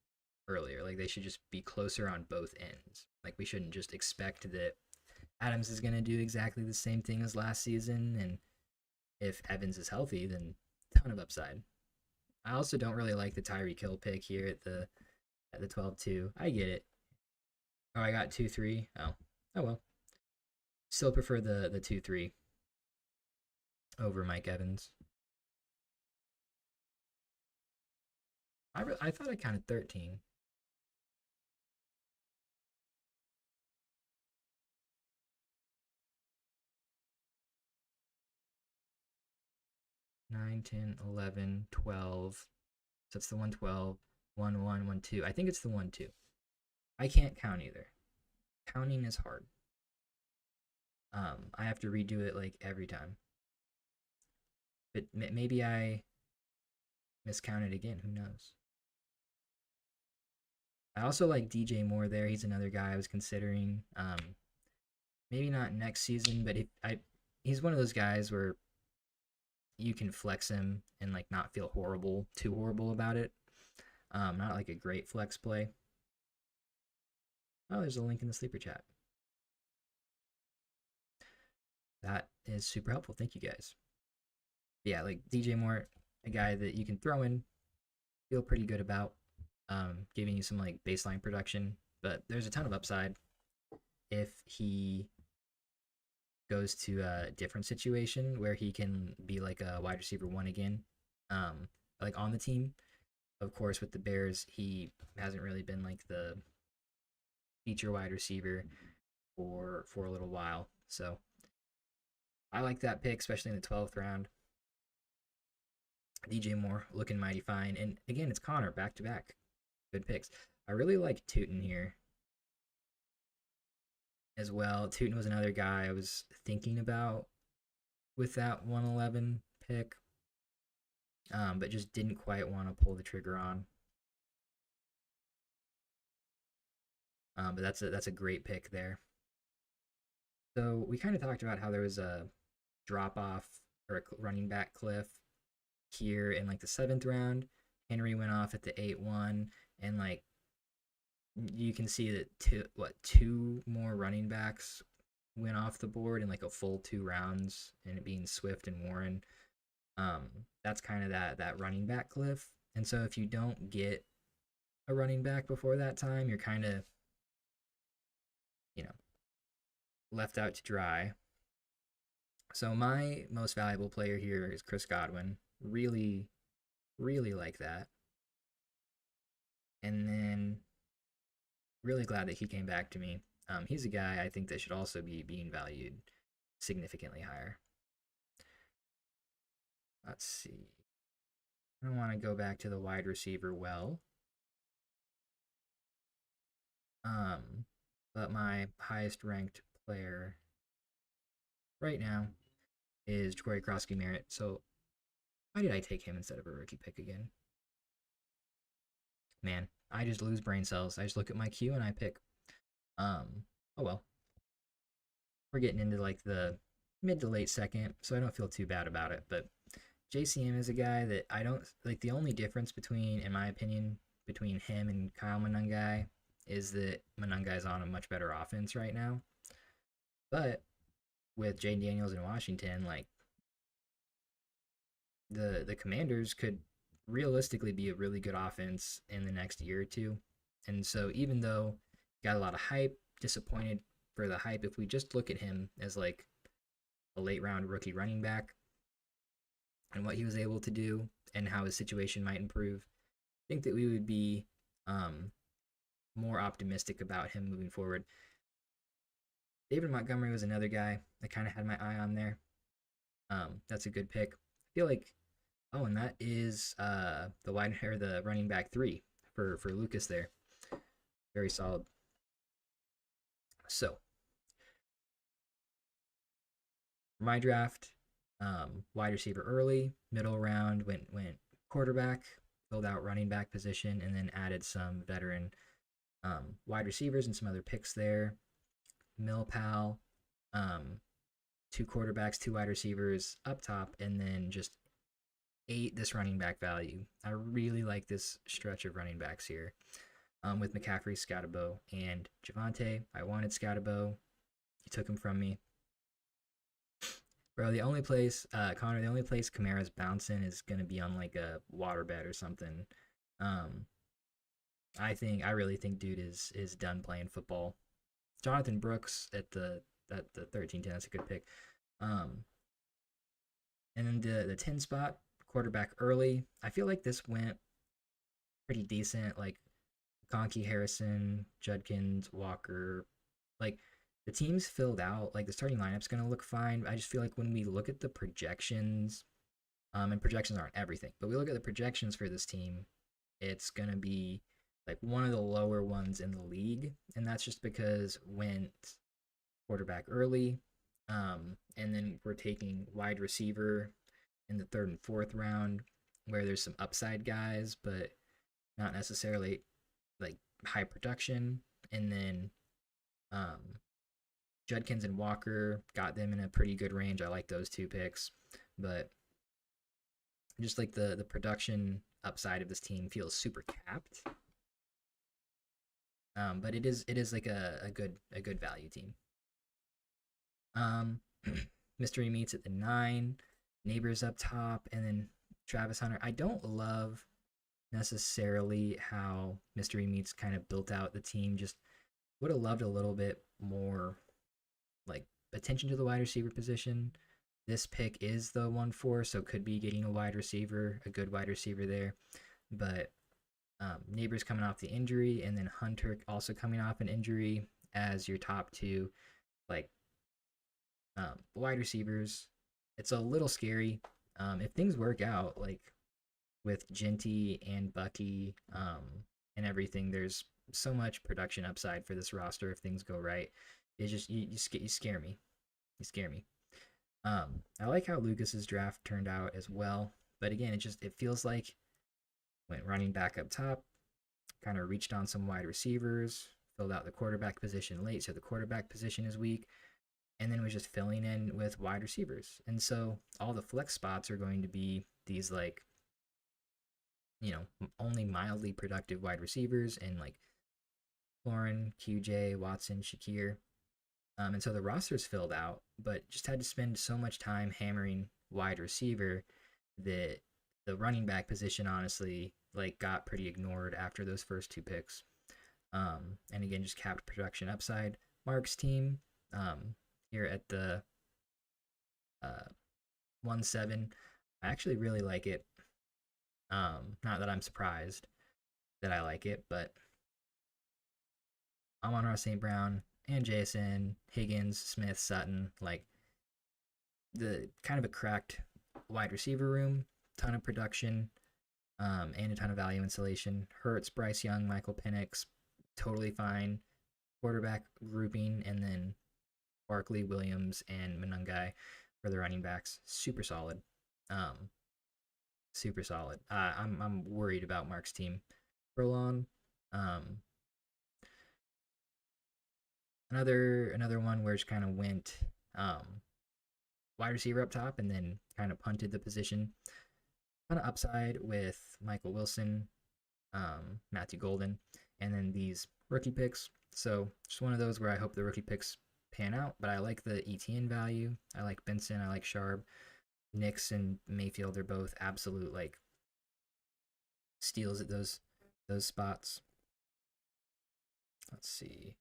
Speaker 1: earlier. Like they should just be closer on both ends. Like we shouldn't just expect that Adams is going to do exactly the same thing as last season, and if Evans is healthy, then ton of upside. I also don't really like the Tyreek Hill pick here at the 12-2. I get it. Oh, I got 2-3. Oh well. Still prefer the 2-3. over Mike Evans. I thought I counted 13. 9, 10, 11, 12. So it's the 112, 1, 1, 1, 2. I think it's the 1, 2. I can't count either. Counting is hard. I have to redo it like every time. But maybe I miscounted again. Who knows? I also like DJ Moore there. He's another guy I was considering. Maybe not next season, but he's one of those guys where you can flex him and like not feel too horrible about it. Not like a great flex play. Oh, there's a link in the sleeper chat. That is super helpful. Thank you guys. Yeah, like DJ Moore, a guy that you can throw in, feel pretty good about, giving you some like baseline production. But there's a ton of upside if he goes to a different situation where he can be like a wide receiver 1 again, like on the team. Of course, with the Bears, he hasn't really been like the feature wide receiver for a little while. So I like that pick, especially in the 12th round. DJ Moore looking mighty fine. And again, it's Connor back to back. Good picks. I really like Tootin here as well. Tootin was another guy I was thinking about with that 111 pick, but just didn't quite want to pull the trigger on. But that's a great pick there. So we kind of talked about how there was a drop off or a running back cliff here in like the 7th round. Henry went off at the 8-1, and like you can see that two more running backs went off the board in like a full 2 rounds, and it being Swift and Warren. That's kind of that running back cliff. And so if you don't get a running back before that time, you're kind of, left out to dry. So my most valuable player here is Chris Godwin. Really, really like that. And then really glad that he came back to me. He's a guy I think that should also be being valued significantly higher. Let's see. I don't want to go back to the wide receiver well. But my highest ranked player right now is Ja'Cory Krosky-Merritt. So why did I take him instead of a rookie pick again? Man, I just lose brain cells. I just look at my queue and I pick. Oh well. We're getting into like the mid to late second, so I don't feel too bad about it. But JCM is a guy that I don't like. The only difference between, in my opinion, between him and Kyle Monangai is that Monangai's on a much better offense right now. But with Jayden Daniels in Washington, like the Commanders could realistically be a really good offense in the next year or two. And so even though got a lot of hype, disappointed for the hype, if we just look at him as like a late round rookie running back and what he was able to do and how his situation might improve, I think that we would be more optimistic about him moving forward. David Montgomery was another guy I kind of had my eye on there. That's a good pick. I feel like, and that is the running back 3 for Lucas there. Very solid. So for my draft, wide receiver early, middle round went quarterback, filled out running back position, and then added some veteran wide receivers and some other picks there. Millpal, 2 quarterbacks, 2 wide receivers up top, and then just ate this running back value. I really like this stretch of running backs here. With McCaffrey, Scatterbo, and Javonte. I wanted Scatterbo. You took him from me. Bro, the only place, Connor, the only place Kamara's bouncing is going to be on like a waterbed or something. I really think dude is done playing football. Jonathan Brooks at the 13-10, that's a good pick. And then the 10 spot, quarterback early. I feel like this went pretty decent. Like Conkey, Harrison, Judkins, Walker. Like the team's filled out. Like the starting lineup's going to look fine. I just feel like when we look at the projections, and projections aren't everything, but we look at the projections for this team, it's going to be like one of the lower ones in the league. And that's just because went quarterback early. And then we're taking wide receiver in the third and fourth round, where there's some upside guys, but not necessarily like high production. And then Judkins and Walker got them in a pretty good range. I like those two picks, but just like the production upside of this team feels super capped. But it is like a good value team. Mystery Meats at the 9, Neighbors up top, and then Travis Hunter. I don't love necessarily how Mystery Meats kind of built out the team. Just would have loved a little bit more like attention to the wide receiver position. This pick is the 1-4, so could be getting a wide receiver, a good wide receiver there. But Neighbors coming off the injury, and then Hunter also coming off an injury as your top two, like wide receivers. It's a little scary. If things work out, like with Genty and Bucky and everything, there's so much production upside for this roster if things go right. It's just you scare me. You scare me. I like how Lucas's draft turned out as well, but again, it feels like went running back up top, kind of reached on some wide receivers, filled out the quarterback position late, so the quarterback position is weak, and then was just filling in with wide receivers. And so all the flex spots are going to be these like, only mildly productive wide receivers and like Lauren, QJ, Watson, Shakir. And so the roster's filled out, but just had to spend so much time hammering wide receiver that the running back position honestly like got pretty ignored after those first two picks. And again, just capped production upside. Mark's team here at the 1-7, I actually really like it. Not that I'm surprised that I like it, but Amon-Ra St. Brown and Jason, Higgins, Smith, Sutton, like the kind of a cracked wide receiver room, ton of production, and a ton of value insulation. Hurts, Bryce Young, Michael Penix, totally fine. Quarterback grouping, and then Barkley, Williams, and Monungai for the running backs. Super solid. Super solid. I'm worried about Mark's team. Furlong, another one where it kind of went wide receiver up top and then kind of punted the position. Kind of upside with Michael Wilson, Matthew Golden, and then these rookie picks. So just one of those where I hope the rookie picks pan out, but I like the ETN value. I like Benson. I like Sharp. Nix and Mayfield are both absolute like steals at those spots. Let's see.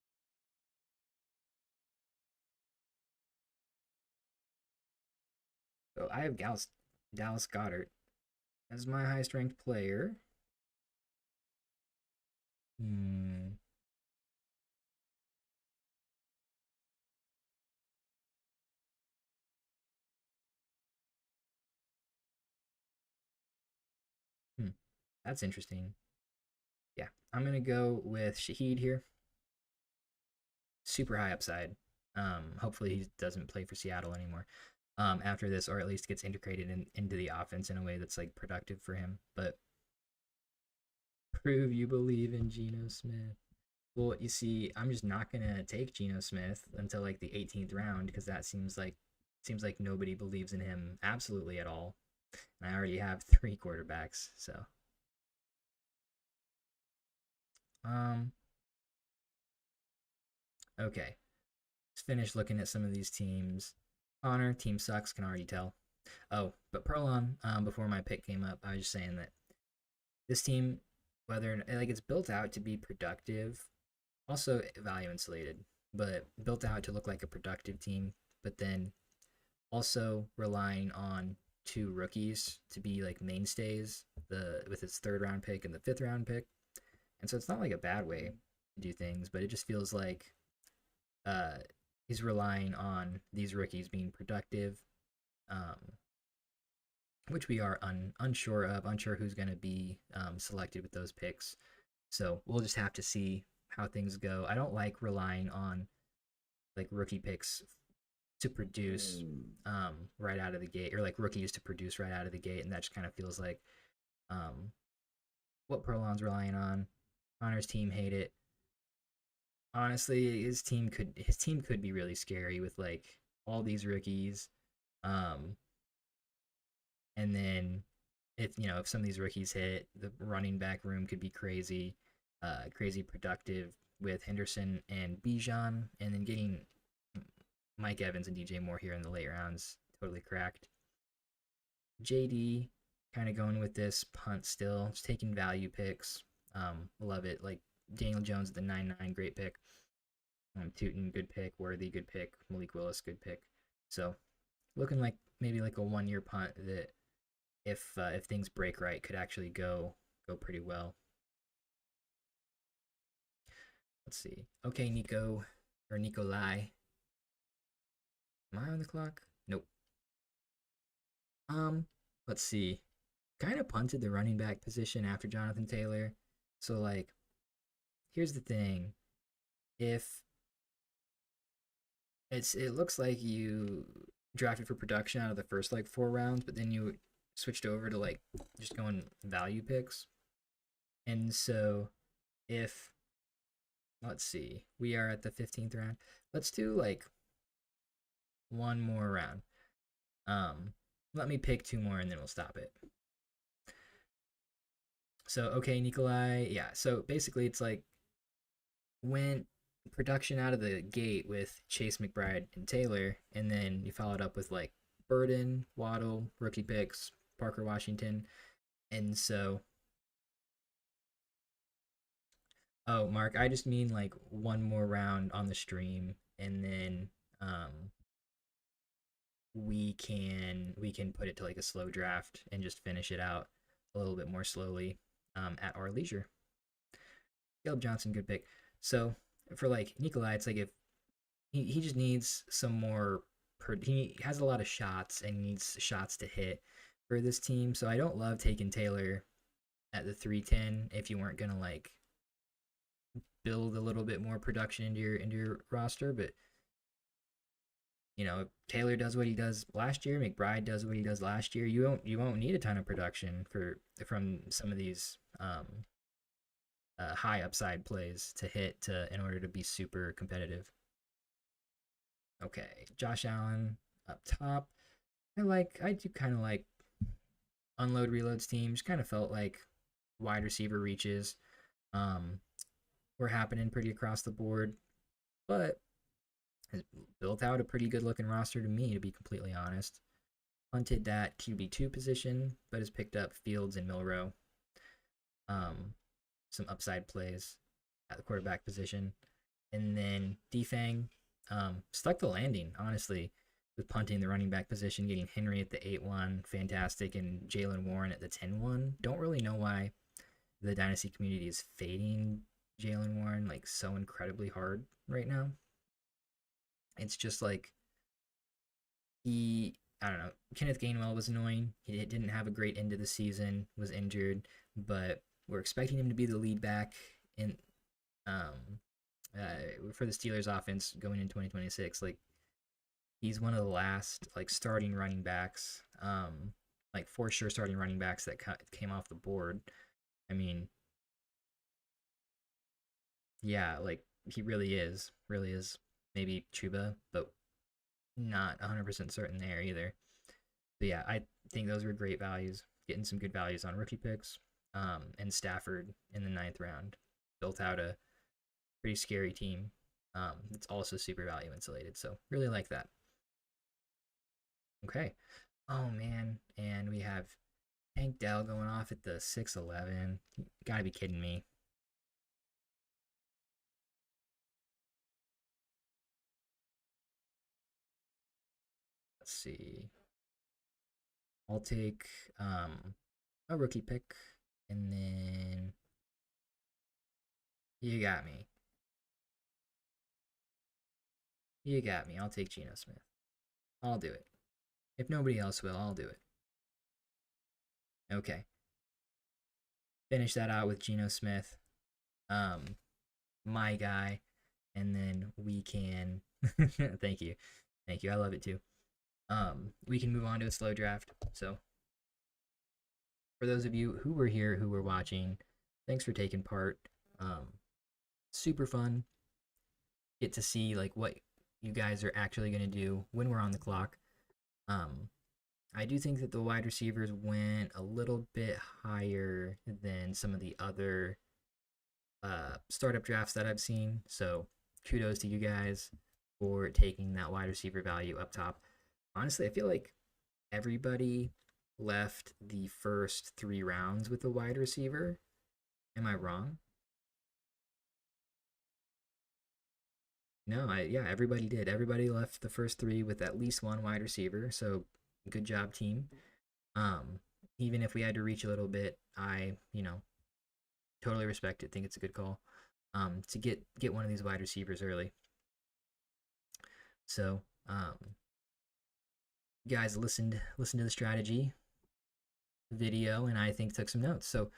Speaker 1: So I have Dallas Goedert as my highest ranked player. That's interesting. Yeah, I'm going to go with Shaheed here. Super high upside. Hopefully he doesn't play for Seattle anymore after this, or at least gets integrated into the offense in a way that's like productive for him. But prove you believe in Geno Smith. Well, you see, I'm just not gonna take Geno Smith until like the 18th round because that seems like nobody believes in him absolutely at all, and I already have 3 quarterbacks. So, okay, let's finish looking at some of these teams. Honor team sucks, can already tell. Oh, but Perlon, before my pick came up, I was just saying that this team, whether like it's built out to be productive, also value insulated, but built out to look like a productive team, but then also relying on two rookies to be like mainstays, with his third round pick and the fifth round pick. And so it's not like a bad way to do things, but it just feels like uh, he's relying on these rookies being productive, um, which we are unsure of, unsure who's going to be selected with those picks. So we'll just have to see how things go. I don't like relying on like rookie picks to produce right out of the gate, or like rookies to produce right out of the gate, and that just kind of feels like what Prolon's relying on. Connor's team hate it. Honestly, his team could be really scary with like all these rookies, and then if some of these rookies hit, the running back room could be crazy, crazy productive with Henderson and Bijan, and then getting Mike Evans and DJ Moore here in the late rounds totally cracked. JD kind of going with this punt still, just taking value picks. Love it. Like Daniel Jones at the 9-9, great pick. Tootin, good pick. Worthy, good pick. Malik Willis, good pick. So looking like maybe like a 1-year punt that if things break right could actually go pretty well. Let's see. Okay, Nico or Nikolai. Am I on the clock? Nope. Let's see. Kind of punted the running back position after Jonathan Taylor. So like, here's the thing. If it looks like you drafted for production out of the first like 4 rounds, but then you switched over to like just going value picks. And so if let's see, we are at the 15th round. Let's do like one more round. Let me pick 2 more and then we'll stop it. So okay, Nikolai, yeah. So basically it's like went production out of the gate with Chase, McBride, and Taylor, and then you followed up with like Burden, Waddle, rookie picks, Parker Washington, and so. Oh, Mark, I just mean like one more round on the stream, and then we can put it to like a slow draft and just finish it out a little bit more slowly at our leisure. Caleb Johnson, good pick. So for like Nikolai, it's like if he just needs some more. He has a lot of shots and needs shots to hit for this team. So I don't love taking Taylor at the 310 if you weren't gonna like build a little bit more production into your roster, but Taylor does what he does last year, McBride does what he does last year. You won't need a ton of production from some of these high upside plays to hit in order to be super competitive. Okay, Josh Allen up top. I do kind of like unload reloads team. Just kind of felt like wide receiver reaches were happening pretty across the board, but has built out a pretty good looking roster to me, to be completely honest. Hunted that QB2 position, but has picked up Fields and Milrow. Some upside plays at the quarterback position. And then Defang stuck the landing, honestly, with punting the running back position, getting Henry at the 8-1, fantastic, and Jalen Warren at the 10-1. Don't really know why the Dynasty community is fading Jalen Warren like so incredibly hard right now. It's just like I don't know. Kenneth Gainwell was annoying. He didn't have a great end of the season, was injured, but we're expecting him to be the lead back in for the Steelers offense going in 2026. Like he's one of the last like starting running backs, like for sure starting running backs that came off the board. I mean, yeah, like he really is. Maybe Chuba, but not 100% certain there either. But yeah, I think those were great values. Getting some good values on rookie picks. And Stafford in the 9th round built out a pretty scary team. It's also super value insulated, so really like that. Okay. Oh man, and we have Tank Dell going off at the 6'11. You gotta be kidding me. Let's see. I'll take a rookie pick, and then you got me. You got me. I'll take Geno Smith. I'll do it. If nobody else will, I'll do it. Okay. Finish that out with Geno Smith. My guy. And then we can thank you. Thank you. I love it too. We can move on to a slow draft. So for those of you who were here, who were watching, thanks for taking part. Super fun. Get to see like what you guys are actually going to do when we're on the clock. I do think that the wide receivers went a little bit higher than some of the other startup drafts that I've seen. So kudos to you guys for taking that wide receiver value up top. Honestly, I feel like everybody left the first 3 rounds with a wide receiver. Am I wrong? No, yeah, everybody did. Everybody left the first 3 with at least one wide receiver. So good job, team. Even if we had to reach a little bit, I totally respect it. Think it's a good call. To get one of these wide receivers early. So, you guys listened to the strategy video, and I think took some notes. So,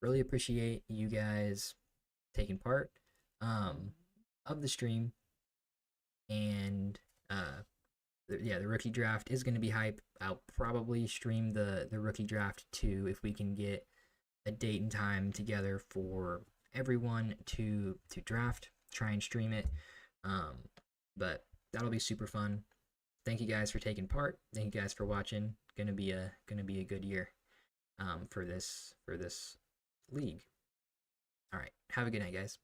Speaker 1: really appreciate you guys taking part of the stream. And the rookie draft is going to be hype. I'll probably stream the rookie draft too if we can get a date and time together for everyone to draft. Try and stream it. But that'll be super fun. Thank you guys for taking part. Thank you guys for watching. Gonna be a good year for this league. All right. Have a good night, guys.